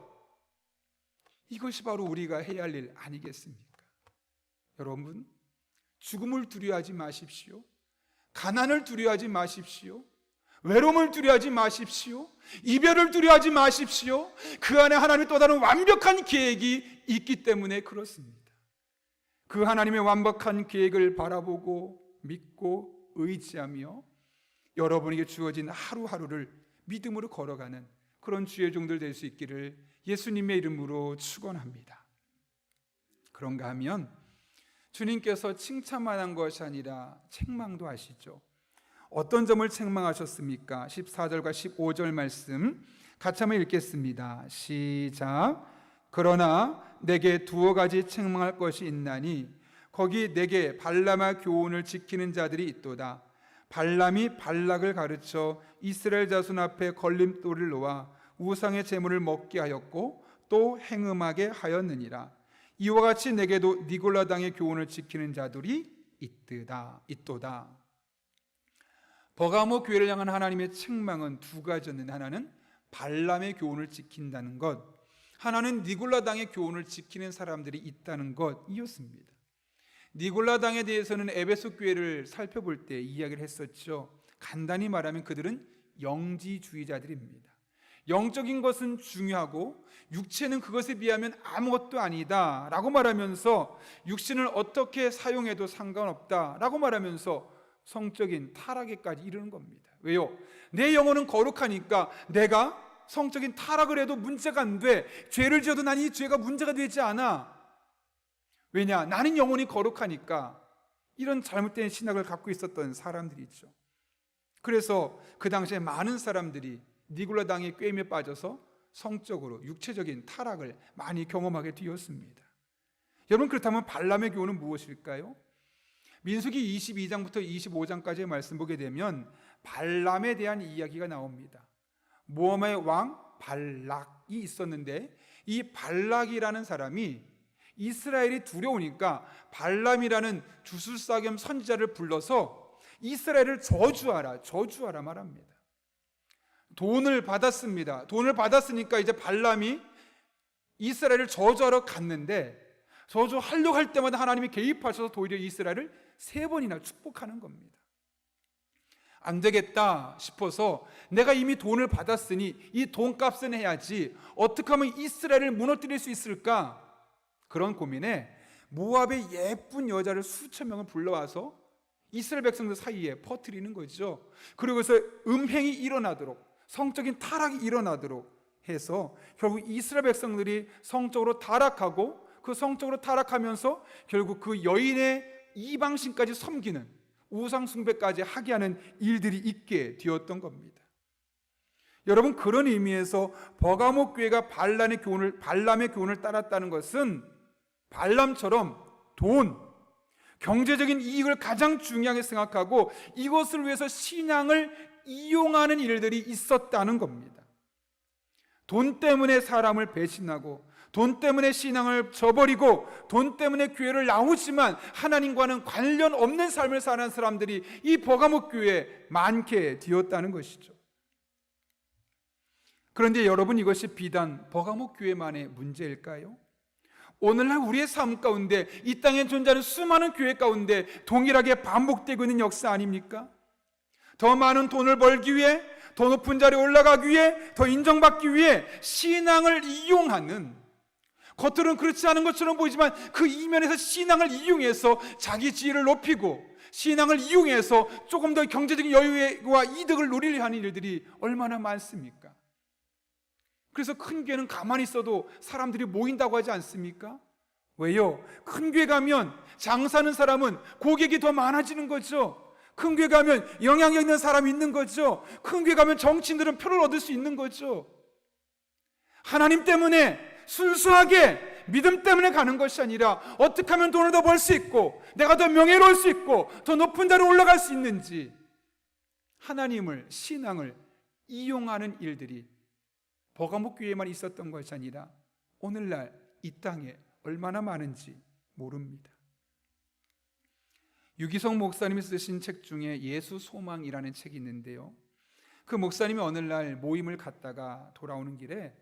이것이 바로 우리가 해야 할 일 아니겠습니까? 여러분, 죽음을 두려워하지 마십시오. 가난을 두려워하지 마십시오. 외로움을 두려워하지 마십시오. 이별을 두려워하지 마십시오. 그 안에 하나님의 또 다른 완벽한 계획이 있기 때문에 그렇습니다. 그 하나님의 완벽한 계획을 바라보고 믿고 의지하며 여러분에게 주어진 하루하루를 믿음으로 걸어가는 그런 주의 종들 될 수 있기를 예수님의 이름으로 축원합니다. 그런가 하면 주님께서 칭찬만 한 것이 아니라 책망도 하시죠. 어떤 점을 책망하셨습니까? 14절과 15절 말씀 같이 한번 읽겠습니다. 시작. 그러나 내게 두어 가지 책망할 것이 있나니 거기 내게 발람의 교훈을 지키는 자들이 있도다. 발람이 발락을 가르쳐 이스라엘 자손 앞에 걸림돌을 놓아 우상의 제물을 먹게 하였고 또 행음하게 하였느니라. 이와 같이 내게도 니골라 당의 교훈을 지키는 자들이 있도다. 버가모 교회를 향한 하나님의 책망은 두 가지였는데, 하나는 발람의 교훈을 지킨다는 것, 하나는 니골라당의 교훈을 지키는 사람들이 있다는 것이었습니다. 니골라당에 대해서는 에베소 교회를 살펴볼 때 이야기를 했었죠. 간단히 말하면 그들은 영지주의자들입니다. 영적인 것은 중요하고 육체는 그것에 비하면 아무것도 아니다 라고 말하면서 육신을 어떻게 사용해도 상관없다 라고 말하면서 성적인 타락에까지 이르는 겁니다. 왜요? 내 영혼은 거룩하니까 내가 성적인 타락을 해도 문제가 안 돼. 죄를 지어도 난 이 죄가 문제가 되지 않아. 왜냐? 나는 영혼이 거룩하니까. 이런 잘못된 신학을 갖고 있었던 사람들이죠. 그래서 그 당시에 많은 사람들이 니골라당의 꾀임에 빠져서 성적으로 육체적인 타락을 많이 경험하게 되었습니다. 여러분, 그렇다면 발람의 교훈은 무엇일까요? 민수기 22장부터 25장까지의 말씀 보게 되면 발람에 대한 이야기가 나옵니다. 모압의 왕 발락이 있었는데 이 발락이라는 사람이 이스라엘이 두려우니까 발람이라는 주술사 겸 선지자를 불러서 이스라엘을 저주하라 말합니다. 돈을 받았습니다. 돈을 받았으니까 이제 발람이 이스라엘을 저주하러 갔는데 저주하려고 할 때마다 하나님이 개입하셔서 도리어 이스라엘을 3번이나 축복하는 겁니다. 안 되겠다 싶어서 내가 이미 돈을 받았으니 이 돈값은 해야지, 어떻게 하면 이스라엘을 무너뜨릴 수 있을까? 그런 고민에 모압의 예쁜 여자를 수천 명을 불러와서 이스라엘 백성들 사이에 퍼뜨리는 거죠. 그리고서 음행이 일어나도록, 성적인 타락이 일어나도록 해서 결국 이스라엘 백성들이 성적으로 타락하고 그 성적으로 타락하면서 결국 그 여인의 이방신까지 섬기는 우상숭배까지 하게 하는 일들이 있게 되었던 겁니다. 여러분, 그런 의미에서 버가모 교회가 발람의 교훈을 따랐다는 것은 발람처럼 돈, 경제적인 이익을 가장 중요하게 생각하고 이것을 위해서 신앙을 이용하는 일들이 있었다는 겁니다. 돈 때문에 사람을 배신하고 돈 때문에 신앙을 저버리고 돈 때문에 교회를 나오지만 하나님과는 관련 없는 삶을 사는 사람들이 이 버가모 교회에 많게 되었다는 것이죠. 그런데 여러분, 이것이 비단 버가모 교회만의 문제일까요? 오늘날 우리의 삶 가운데 이 땅에 존재하는 수많은 교회 가운데 동일하게 반복되고 있는 역사 아닙니까? 더 많은 돈을 벌기 위해, 더 높은 자리에 올라가기 위해, 더 인정받기 위해 신앙을 이용하는, 겉으로는 그렇지 않은 것처럼 보이지만 그 이면에서 신앙을 이용해서 자기 지위를 높이고 신앙을 이용해서 조금 더 경제적인 여유와 이득을 누리려 하는 일들이 얼마나 많습니까? 그래서 큰 교회는 가만히 있어도 사람들이 모인다고 하지 않습니까? 왜요? 큰 교회 가면 장사하는 사람은 고객이 더 많아지는 거죠. 큰 교회 가면 영향력 있는 사람이 있는 거죠. 큰 교회 가면 정치인들은 표를 얻을 수 있는 거죠. 하나님 때문에 순수하게 믿음 때문에 가는 것이 아니라 어떻게 하면 돈을 더 벌 수 있고 내가 더 명예로울 수 있고 더 높은 자리에 올라갈 수 있는지, 하나님을, 신앙을 이용하는 일들이 버가모 교회에만 있었던 것이 아니라 오늘날 이 땅에 얼마나 많은지 모릅니다. 유기성 목사님이 쓰신 책 중에 예수 소망이라는 책이 있는데요, 그 목사님이 어느 날 모임을 갔다가 돌아오는 길에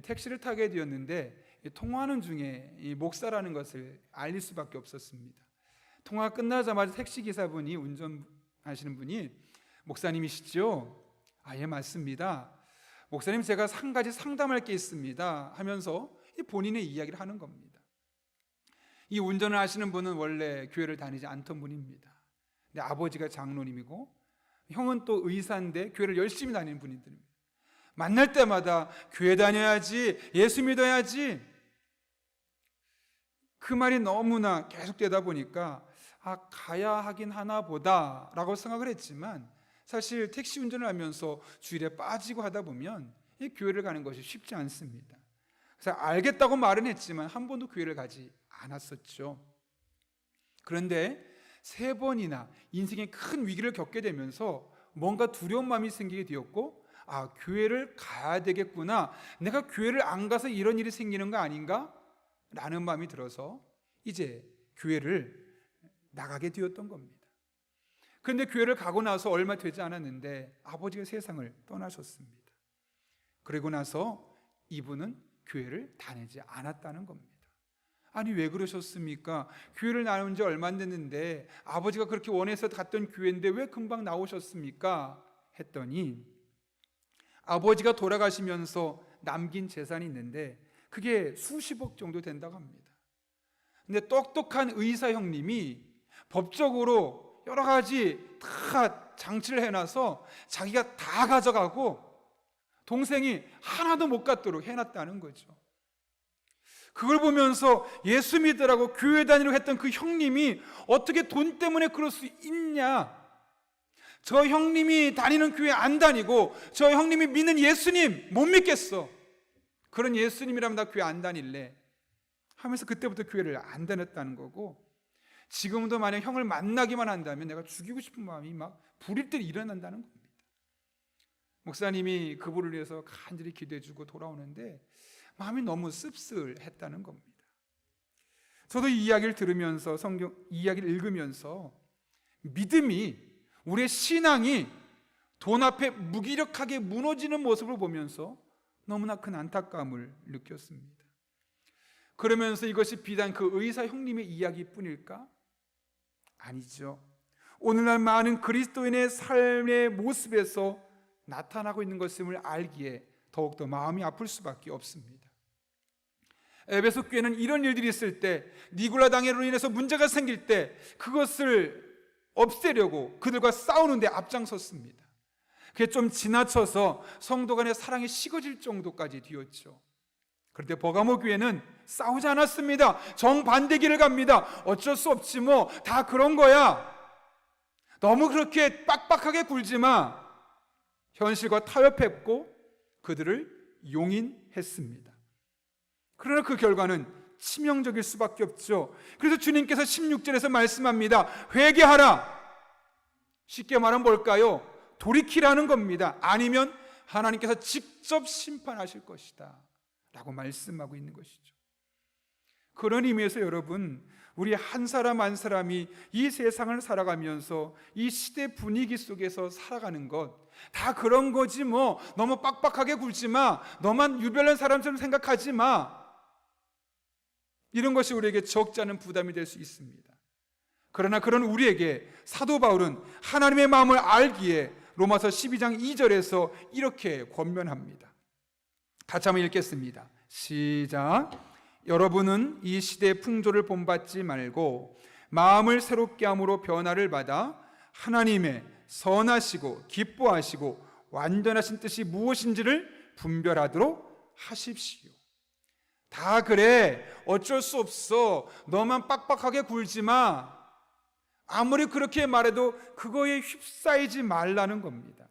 택시를 타게 되었는데 통화하는 중에 이 목사라는 것을 알릴 수밖에 없었습니다. 통화가 끝나자마자 택시기사분이, 운전하시는 분이 목사님이시죠? 아, 예, 맞습니다. 목사님, 제가 한 가지 상담할 게 있습니다 하면서 본인의 이야기를 하는 겁니다. 이 운전을 하시는 분은 원래 교회를 다니지 않던 분입니다. 근데 아버지가 장로님이고 형은 또 의사인데 교회를 열심히 다니는 분들입니다. 만날 때마다 교회 다녀야지, 예수 믿어야지, 그 말이 너무나 계속되다 보니까 가야 하긴 하나 보다 라고 생각을 했지만, 사실 택시 운전을 하면서 주일에 빠지고 하다 보면 이 교회를 가는 것이 쉽지 않습니다. 그래서 알겠다고 말은 했지만 한 번도 교회를 가지 않았었죠. 그런데 3번이나 인생의 큰 위기를 겪게 되면서 뭔가 두려운 마음이 생기게 되었고, 교회를 가야 되겠구나, 내가 교회를 안 가서 이런 일이 생기는 거 아닌가? 라는 마음이 들어서 이제 교회를 나가게 되었던 겁니다. 그런데 교회를 가고 나서 얼마 되지 않았는데 아버지가 세상을 떠나셨습니다. 그리고 나서 이분은 교회를 다니지 않았다는 겁니다. 아니 왜 그러셨습니까? 교회를 나눈 지 얼마 안 됐는데 아버지가 그렇게 원해서 갔던 교회인데 왜 금방 나오셨습니까? 했더니 아버지가 돌아가시면서 남긴 재산이 있는데 그게 수십억 정도 된다고 합니다. 근데 똑똑한 의사 형님이 법적으로 여러 가지 다 장치를 해놔서 자기가 다 가져가고 동생이 하나도 못 갖도록 해놨다는 거죠. 그걸 보면서 예수 믿으라고 교회 다니려고 했던 그 형님이 어떻게 돈 때문에 그럴 수 있냐? 저 형님이 다니는 교회 안 다니고 저 형님이 믿는 예수님 못 믿겠어. 그런 예수님이라면 나 교회 안 다닐래 하면서 그때부터 교회를 안 다녔다는 거고, 지금도 만약 형을 만나기만 한다면 내가 죽이고 싶은 마음이 막 부릴 때 일어난다는 겁니다. 목사님이 그분을 위해서 간절히 기도해주고 돌아오는데 마음이 너무 씁쓸했다는 겁니다. 저도 이 이야기를 들으면서 성경 이야기를 읽으면서 믿음이, 우리의 신앙이 돈 앞에 무기력하게 무너지는 모습을 보면서 너무나 큰 안타까움을 느꼈습니다. 그러면서 이것이 비단 그 의사 형님의 이야기뿐일까? 아니죠. 오늘날 많은 그리스도인의 삶의 모습에서 나타나고 있는 것임을 알기에 더욱더 마음이 아플 수밖에 없습니다. 에베소 교회는 이런 일들이 있을 때, 니골라당으로 인해서 문제가 생길 때 그것을 없애려고 그들과 싸우는데 앞장섰습니다. 그게 좀 지나쳐서 성도 간의 사랑이 식어질 정도까지 되었죠. 그런데 버가모 교회는 싸우지 않았습니다. 정반대 길을 갑니다. 어쩔 수 없지 뭐, 다 그런 거야. 너무 그렇게 빡빡하게 굴지 마. 현실과 타협했고 그들을 용인했습니다. 그러나 그 결과는 치명적일 수밖에 없죠. 그래서 주님께서 16절에서 말씀합니다. 회개하라. 쉽게 말하면 뭘까요? 돌이키라는 겁니다. 아니면 하나님께서 직접 심판하실 것이다 라고 말씀하고 있는 것이죠. 그런 의미에서 여러분, 우리 한 사람 한 사람이 이 세상을 살아가면서 이 시대 분위기 속에서 살아가는 것 다 그런 거지 뭐, 너무 빡빡하게 굴지 마, 너만 유별난 사람처럼 생각하지 마, 이런 것이 우리에게 적지 않은 부담이 될 수 있습니다. 그러나 그런 우리에게 사도 바울은 하나님의 마음을 알기에 로마서 12장 2절에서 이렇게 권면합니다. 같이 한번 읽겠습니다. 시작. 여러분은 이 시대의 풍조를 본받지 말고 마음을 새롭게 함으로 변화를 받아 하나님의 선하시고 기뻐하시고 완전하신 뜻이 무엇인지를 분별하도록 하십시오. 다 그래, 어쩔 수 없어, 너만 빡빡하게 굴지 마, 아무리 그렇게 말해도 그거에 휩싸이지 말라는 겁니다.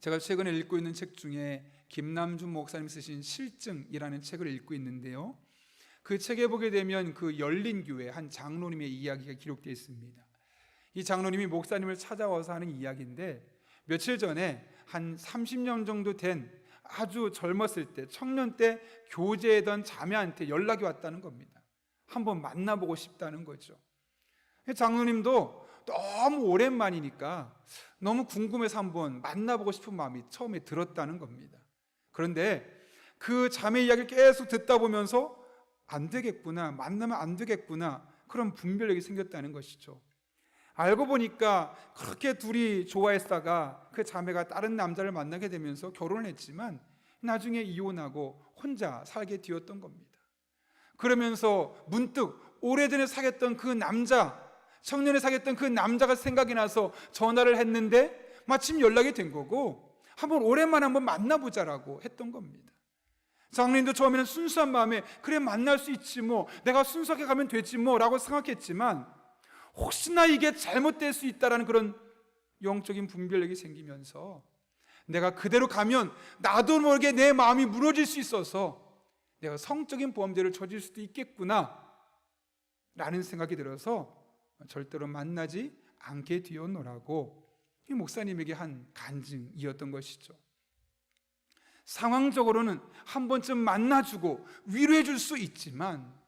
제가 최근에 읽고 있는 책 중에 김남준 목사님 쓰신 실증이라는 책을 읽고 있는데요, 그 책에 보게 되면 그 열린교회 한 장로님의 이야기가 기록되어 있습니다. 이 장로님이 목사님을 찾아와서 하는 이야기인데, 며칠 전에 한 30년 정도 된 아주 젊었을 때, 청년 때 교제하던 자매한테 연락이 왔다는 겁니다. 한번 만나보고 싶다는 거죠. 장로님도 너무 오랜만이니까 너무 궁금해서 한번 만나보고 싶은 마음이 처음에 들었다는 겁니다. 그런데 그 자매 이야기를 계속 듣다 보면서 안 되겠구나, 만나면 안 되겠구나, 그런 분별력이 생겼다는 것이죠. 알고 보니까 그렇게 둘이 좋아했다가 그 자매가 다른 남자를 만나게 되면서 결혼을 했지만 나중에 이혼하고 혼자 살게 되었던 겁니다. 그러면서 문득 오래전에 사귀었던 그 남자, 청년에 사귀었던 그 남자가 생각이 나서 전화를 했는데 마침 연락이 된 거고, 한번 오랜만에 한번 만나보자라고 했던 겁니다. 장로님도 처음에는 순수한 마음에 그래 만날 수 있지 뭐, 내가 순수하게 가면 되지 뭐 라고 생각했지만 혹시나 이게 잘못될 수 있다는 그런 영적인 분별력이 생기면서 내가 그대로 가면 나도 모르게 내 마음이 무너질 수 있어서 내가 성적인 범죄를 저질 수도 있겠구나 라는 생각이 들어서 절대로 만나지 않게 되었노라고 이 목사님에게 한 간증이었던 것이죠. 상황적으로는 한 번쯤 만나주고 위로해 줄 수 있지만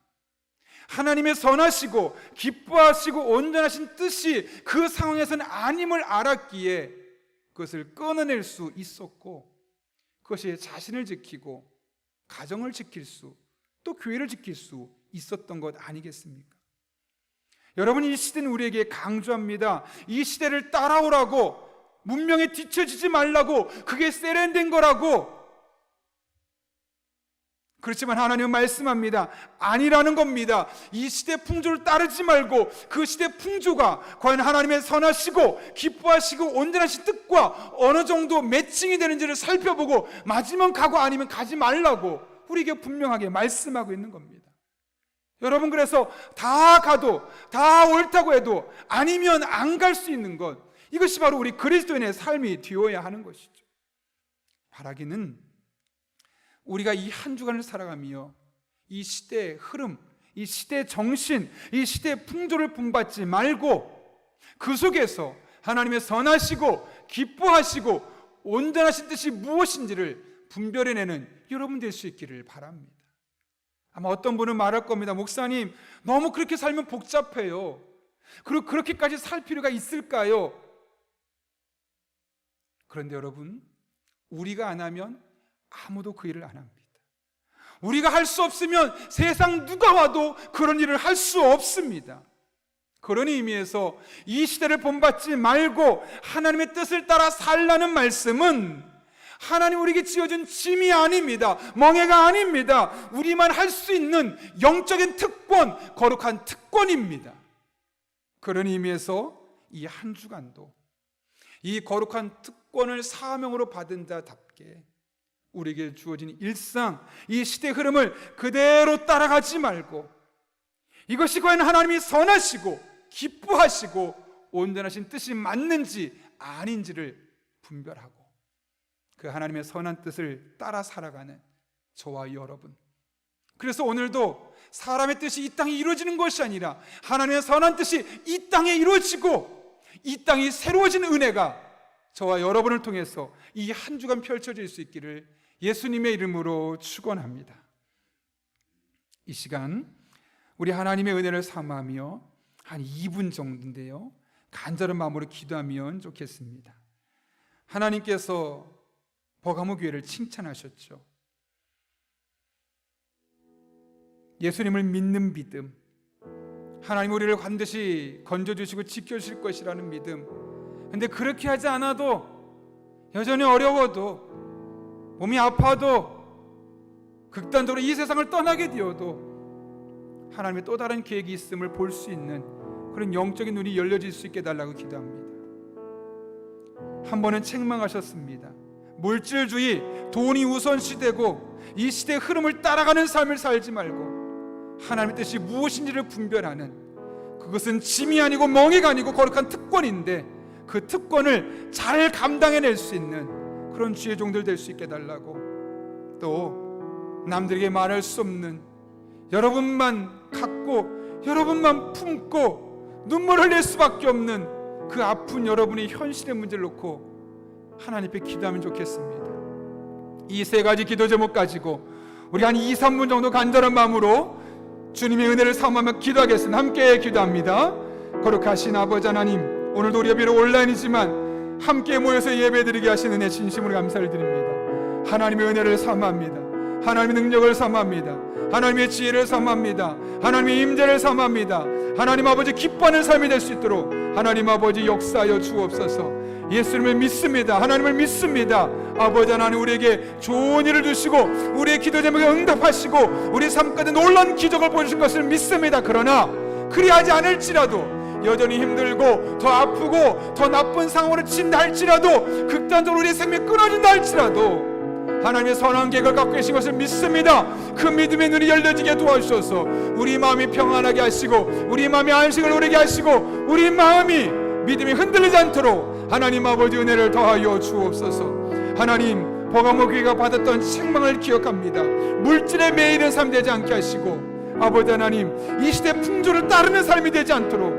하나님의 선하시고 기뻐하시고 온전하신 뜻이 그 상황에서는 아님을 알았기에 그것을 끊어낼 수 있었고, 그것이 자신을 지키고 가정을 지킬 수, 또 교회를 지킬 수 있었던 것 아니겠습니까? 여러분, 이 시대는 우리에게 강조합니다. 이 시대를 따라오라고, 문명에 뒤처지지 말라고, 그게 세련된 거라고. 그렇지만 하나님은 말씀합니다. 아니라는 겁니다. 이 시대 풍조를 따르지 말고 그 시대 풍조가 과연 하나님의 선하시고 기뻐하시고 온전하신 뜻과 어느 정도 매칭이 되는지를 살펴보고 맞으면 가고 아니면 가지 말라고 우리에게 분명하게 말씀하고 있는 겁니다. 여러분, 그래서 다 가도, 다 옳다고 해도 아니면 안 갈 수 있는 것, 이것이 바로 우리 그리스도인의 삶이 되어야 하는 것이죠. 바라기는 우리가 이 한 주간을 살아가며 이 시대의 흐름, 이 시대의 정신, 이 시대의 풍조를 본받지 말고 그 속에서 하나님의 선하시고 기뻐하시고 온전하신 뜻이 무엇인지를 분별해내는 여러분 될 수 있기를 바랍니다. 아마 어떤 분은 말할 겁니다. 목사님, 너무 그렇게 살면 복잡해요. 그리고 그렇게까지 살 필요가 있을까요? 그런데 여러분, 우리가 안 하면 아무도 그 일을 안 합니다. 우리가 할 수 없으면 세상 누가 와도 그런 일을 할 수 없습니다. 그런 의미에서 이 시대를 본받지 말고 하나님의 뜻을 따라 살라는 말씀은 하나님 우리에게 지어준 짐이 아닙니다. 멍해가 아닙니다. 우리만 할 수 있는 영적인 특권, 거룩한 특권입니다. 그런 의미에서 이 한 주간도 이 거룩한 특권을 사명으로 받은 자답게 우리에게 주어진 일상, 이 시대 흐름을 그대로 따라가지 말고 이것이 과연 하나님이 선하시고 기뻐하시고 온전하신 뜻이 맞는지 아닌지를 분별하고 그 하나님의 선한 뜻을 따라 살아가는 저와 여러분, 그래서 오늘도 사람의 뜻이 이 땅에 이루어지는 것이 아니라 하나님의 선한 뜻이 이 땅에 이루어지고 이 땅이 새로워진 은혜가 저와 여러분을 통해서 이 한 주간 펼쳐질 수 있기를 예수님의 이름으로 축원합니다. 이 시간 우리 하나님의 은혜를 삼아하며 한 2분 정도인데요, 간절한 마음으로 기도하면 좋겠습니다. 하나님께서 버가모 교회를 칭찬하셨죠. 예수님을 믿는 믿음, 하나님 우리를 반드시 건져주시고 지켜주실 것이라는 믿음. 근데 그렇게 하지 않아도, 여전히 어려워도, 몸이 아파도, 극단적으로 이 세상을 떠나게 되어도 하나님의 또 다른 계획이 있음을 볼 수 있는 그런 영적인 눈이 열려질 수 있게 해달라고 기도합니다. 한 번은 책망하셨습니다. 물질주의, 돈이 우선시되고 이 시대의 흐름을 따라가는 삶을 살지 말고 하나님의 뜻이 무엇인지를 분별하는, 그것은 짐이 아니고 멍해가 아니고 거룩한 특권인데 그 특권을 잘 감당해낼 수 있는 그런 주의 종들 될 수 있게 해달라고, 또 남들에게 말할 수 없는, 여러분만 갖고 여러분만 품고 눈물 흘릴 수밖에 없는 그 아픈 여러분의 현실의 문제를 놓고 하나님 앞에 기도하면 좋겠습니다. 이 세 가지 기도 제목 가지고 우리 한 2, 3분 정도 간절한 마음으로 주님의 은혜를 사모하며 기도하겠습니다. 함께 기도합니다. 거룩하신 아버지 하나님, 오늘도 우리가 비록 온라인이지만 함께 모여서 예배드리게 하신 은혜 진심으로 감사를 드립니다. 하나님의 은혜를 사모합니다. 하나님의 능력을 사모합니다. 하나님의 지혜를 사모합니다. 하나님의 임재를 사모합니다. 하나님 아버지 기뻐하는 삶이 될 수 있도록 하나님 아버지 역사하여 주옵소서. 예수님을 믿습니다. 하나님을 믿습니다. 아버지 하나님, 우리에게 좋은 일을 주시고 우리의 기도 제목에 응답하시고 우리 삶 가운데 놀라운 기적을 보여주실 것을 믿습니다. 그러나 그리하지 않을지라도, 여전히 힘들고 더 아프고 더 나쁜 상황으로 친다 할지라도, 극단적으로 우리의 생명이 끊어진다 할지라도 하나님의 선한 계획을 갖고 계신 것을 믿습니다. 그 믿음의 눈이 열려지게 도와주셔서 우리 마음이 평안하게 하시고 우리 마음이 안식을 누리게 하시고 우리 마음이 믿음이 흔들리지 않도록 하나님 아버지 은혜를 더하여 주옵소서. 하나님, 버가모 교회가 받았던 책망을 기억합니다. 물질에 매이는 삶 되지 않게 하시고, 아버지 하나님, 이 시대 풍조를 따르는 삶이 되지 않도록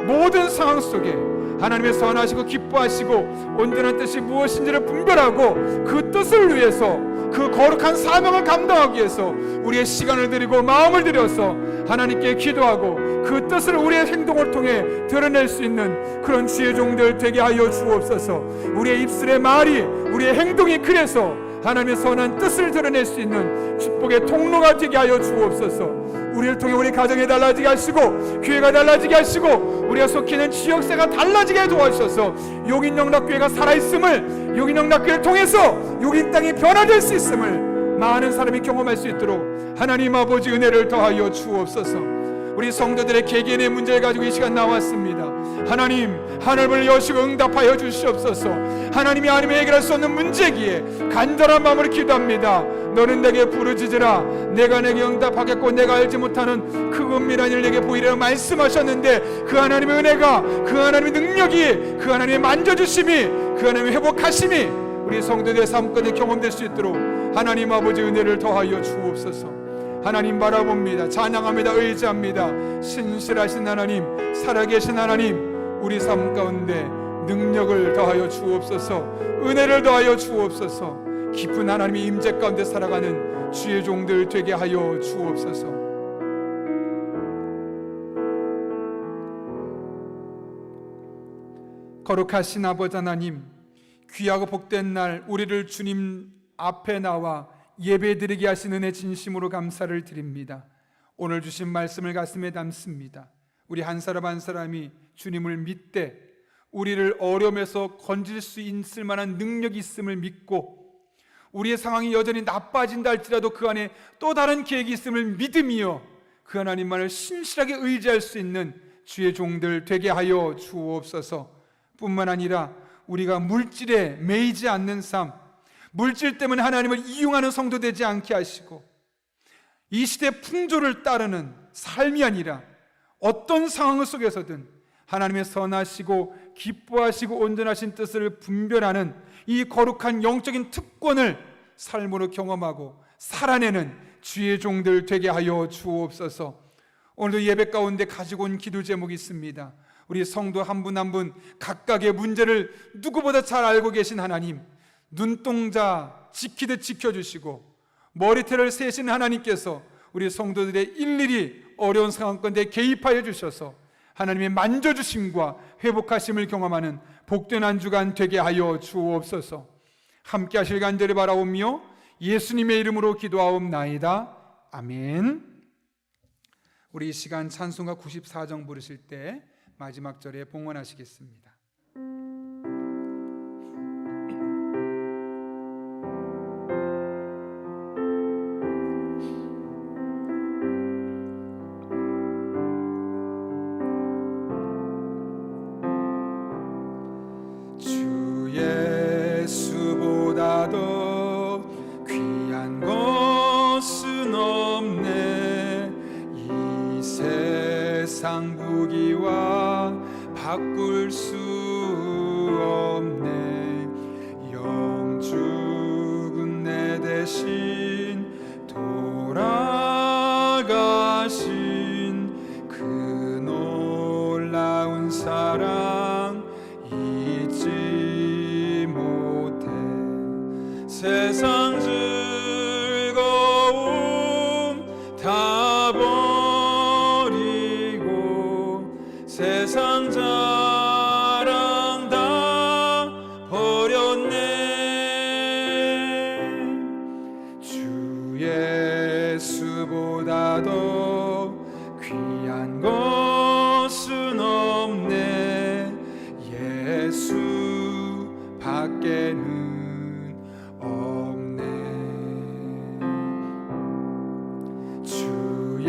모든 상황 속에 하나님의 선하시고 기뻐하시고 온전한 뜻이 무엇인지를 분별하고 그 뜻을 위해서, 그 거룩한 사명을 감당하기 위해서 우리의 시간을 드리고 마음을 들여서 하나님께 기도하고 그 뜻을 우리의 행동을 통해 드러낼 수 있는 그런 주의 종들 되게 하여 주옵소서. 우리의 입술의 말이, 우리의 행동이 그래서 하나님의 선한 뜻을 드러낼 수 있는 축복의 통로가 되게 하여 주옵소서. 우리를 통해 우리 가정이 달라지게 하시고 교회가 달라지게 하시고 우리가 속해 있는 지역사가 달라지게 도와주셔서 용인영락교회가 살아있음을, 용인영락교회를 통해서 용인 땅이 변화될 수 있음을 많은 사람이 경험할 수 있도록 하나님 아버지 은혜를 더하여 주옵소서. 우리 성도들의 개개인의 문제를 가지고 이 시간 나왔습니다. 하나님, 하늘을 여시고 응답하여 주시옵소서. 하나님이 아니면 해결할 수 없는 문제기에 간절한 마음으로 기도합니다. 너는 내게 부르짖으라. 내가 내게 응답하겠고 내가 알지 못하는 그 은밀한 일 내게 보이리라 말씀하셨는데, 그 하나님의 은혜가, 그 하나님의 능력이, 그 하나님의 만져주심이, 그 하나님의 회복하심이 우리 성도들의 삶 가운데 경험될 수 있도록 하나님 아버지 은혜를 더하여 주옵소서. 하나님 바라봅니다. 찬양합니다. 의지합니다. 신실하신 하나님, 살아계신 하나님, 우리 삶 가운데 능력을 더하여 주옵소서. 은혜를 더하여 주옵소서. 깊은 하나님의 임재 가운데 살아가는 주의 종들 되게 하여 주옵소서. 거룩하신 아버지 하나님, 귀하고 복된 날 우리를 주님 앞에 나와 예배드리게 하신 은혜 진심으로 감사를 드립니다. 오늘 주신 말씀을 가슴에 담습니다. 우리 한 사람 한 사람이 주님을 믿되 우리를 어려움에서 건질 수 있을 만한 능력이 있음을 믿고, 우리의 상황이 여전히 나빠진다 할지라도 그 안에 또 다른 계획이 있음을 믿으며 그 하나님만을 신실하게 의지할 수 있는 주의 종들 되게 하여 주옵소서. 뿐만 아니라 우리가 물질에 매이지 않는 삶, 물질 때문에 하나님을 이용하는 성도 되지 않게 하시고, 이 시대의 풍조를 따르는 삶이 아니라 어떤 상황 속에서든 하나님의 선하시고 기뻐하시고 온전하신 뜻을 분별하는 이 거룩한 영적인 특권을 삶으로 경험하고 살아내는 주의 종들 되게 하여 주옵소서. 오늘도 예배 가운데 가지고 온 기도 제목이 있습니다. 우리 성도 한 분 한 분 각각의 문제를 누구보다 잘 알고 계신 하나님, 눈동자 지키듯 지켜주시고 머리털을 세신 하나님께서 우리 성도들의 일일이 어려운 상황 가운데 개입하여 주셔서 하나님의 만져주심과 회복하심을 경험하는 복된 한 주간 되게 하여 주옵소서. 함께 하실 간절히 바라오며 예수님의 이름으로 기도하옵나이다. 아멘. 우리 이 시간 찬송가 94정 부르실 때 마지막 절에 봉헌하시겠습니다. 예수보다 더 귀한 것은 없네. 이 세상 부귀와 바꿀 수 없네. 영죽은 내 대신 돌아가신 그 놀라운 사랑 잊지 못해. 세상 즐거움 다 버리고 세상 자랑 다 버렸네. 주 예수보다 더 귀한 것은 없네. 예수 밖에는 없네. 주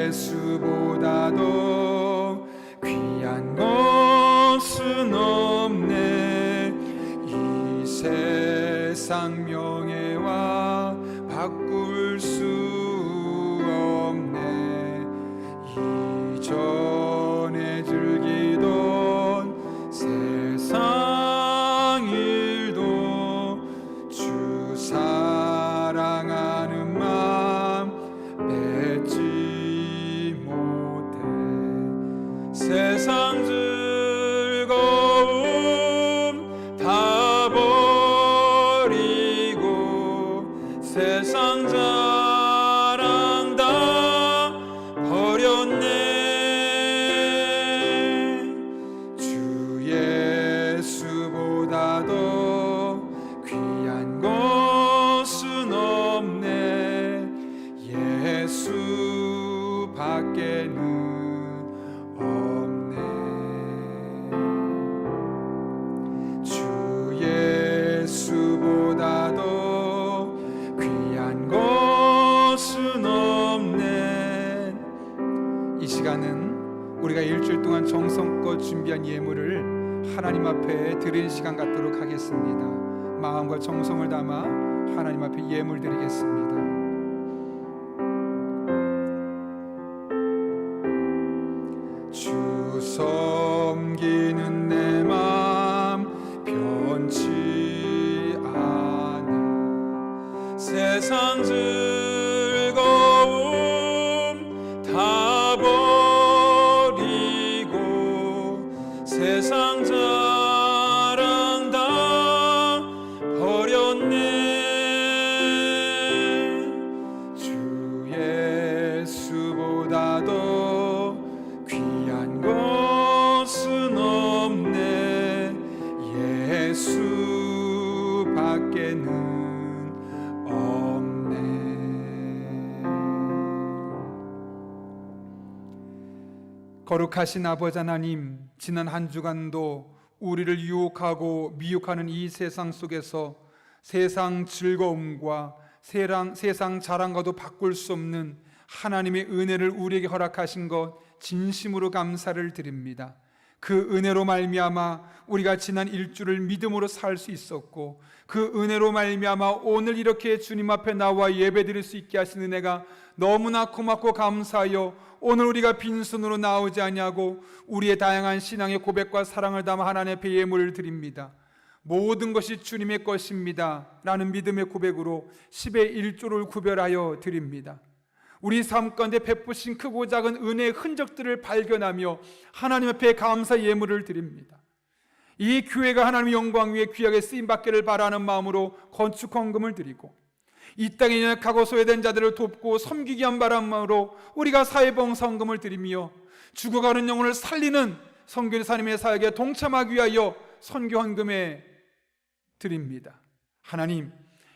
예수보다 더 귀한 것은 없네. 이 세상 명예와 바꿀 수 없네. 이전에 즐기던 세상 일도 주 사랑하는 마음 맺지 못해. 세상 즐거움 다 버리고 마음껏 준비한 예물을 하나님 앞에 드릴 시간 갖도록 하겠습니다. 마음과 정성을 담아 하나님 앞에 예물 드리겠습니다. 주 섬기는 내 마음 변치 않아. 세상 즐거움 다 버리고 세상 자랑 다 버렸네. 주 예수보다도 귀한 것은 없네. 예수밖에는 없네. 거룩하신 아버지 하나님, 지난 한 주간도 우리를 유혹하고 미혹하는 이 세상 속에서 세상 즐거움과 세상 자랑과도 바꿀 수 없는 하나님의 은혜를 우리에게 허락하신 것 진심으로 감사를 드립니다. 그 은혜로 말미암아 우리가 지난 일주를 믿음으로 살 수 있었고, 그 은혜로 말미암아 오늘 이렇게 주님 앞에 나와 예배드릴 수 있게 하신 은혜가 너무나 고맙고 감사하여 오늘 우리가 빈손으로 나오지 아니하고 우리의 다양한 신앙의 고백과 사랑을 담아 하나님 앞에 예물을 드립니다. 모든 것이 주님의 것입니다 라는 믿음의 고백으로 10의 1조를 구별하여 드립니다. 우리 삶 가운데 베푸신 크고 작은 은혜의 흔적들을 발견하며 하나님 앞에 감사 예물을 드립니다. 이 교회가 하나님의 영광 위에 귀하게 쓰임받기를 바라는 마음으로 건축 헌금을 드리고, 이 땅에 연약하고 소외된 자들을 돕고 섬기기 위한 바람으로 우리가 사회봉사헌금을 드리며 죽어가는 영혼을 살리는 선교사님의 사역에 동참하기 위하여 선교헌금에 드립니다. 하나님,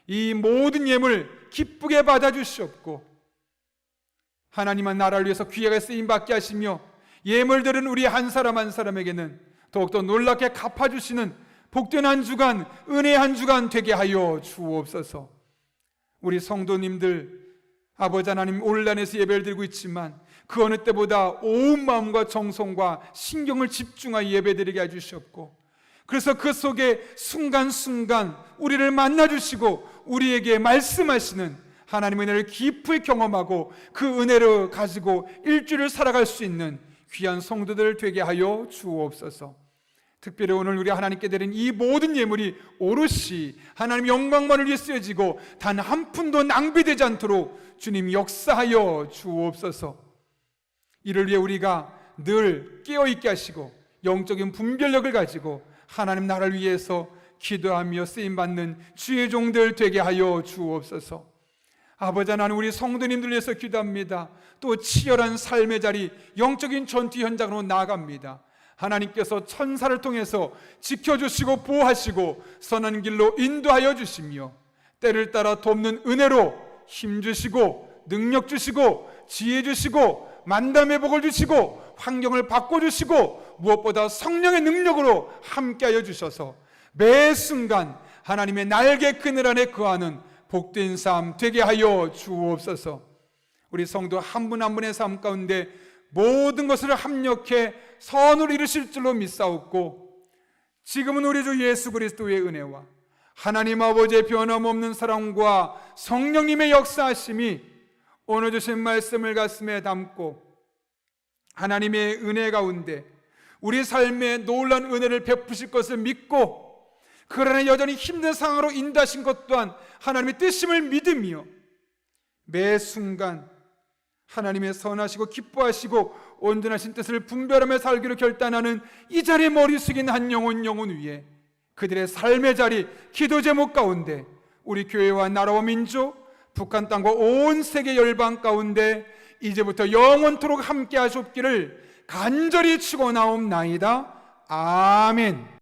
이 모든 예물 기쁘게 받아주시옵고 하나님은 나라를 위해서 귀하게 쓰임받게 하시며 예물들은 우리 한 사람 한 사람에게는 더욱더 놀랍게 갚아주시는 복된 한 주간, 은혜의 한 주간 되게 하여 주옵소서. 우리 성도님들, 아버지 하나님 온라인에서 예배를 드리고 있지만 그 어느 때보다 온 마음과 정성과 신경을 집중하여 예배드리게 해주셨고, 그래서 그 속에 순간순간 우리를 만나주시고 우리에게 말씀하시는 하나님의 은혜를 깊이 경험하고 그 은혜를 가지고 일주일을 살아갈 수 있는 귀한 성도들 되게 하여 주옵소서. 특별히 오늘 우리 하나님께 드린 이 모든 예물이 오롯이 하나님의 영광만을 위해 쓰여지고 단 한 푼도 낭비되지 않도록 주님 역사하여 주옵소서. 이를 위해 우리가 늘 깨어있게 하시고 영적인 분별력을 가지고 하나님 나라를 위해서 기도하며 쓰임받는 주의 종들 되게 하여 주옵소서. 아버지 하나님, 우리 성도님들 위해서 기도합니다. 또 치열한 삶의 자리, 영적인 전투 현장으로 나아갑니다. 하나님께서 천사를 통해서 지켜주시고 보호하시고 선한 길로 인도하여 주시며 때를 따라 돕는 은혜로 힘주시고 능력 주시고 지혜 주시고 만담의 복을 주시고 환경을 바꿔주시고 무엇보다 성령의 능력으로 함께하여 주셔서 매 순간 하나님의 날개 그늘 안에 거하는 복된 삶 되게 하여 주옵소서. 우리 성도 한 분 한 분의 삶 가운데 모든 것을 합력해 선을 이루실 줄로 믿사옵고, 지금은 우리 주 예수 그리스도의 은혜와 하나님 아버지의 변함없는 사랑과 성령님의 역사하심이 오늘 주신 말씀을 가슴에 담고 하나님의 은혜 가운데 우리 삶에 놀라운 은혜를 베푸실 것을 믿고, 그러나 여전히 힘든 상황으로 인도하신 것 또한 하나님의 뜻임을 믿으며 매 순간 하나님의 선하시고 기뻐하시고 온전하신 뜻을 분별하며 살기로 결단하는 이 자리에 머리 숙인 한 영혼 위에 그들의 삶의 자리, 기도 제목 가운데 우리 교회와 나라와 민족, 북한 땅과 온 세계 열방 가운데 이제부터 영원토록 함께 하시옵기를 간절히 축원하옵나이다. 아멘.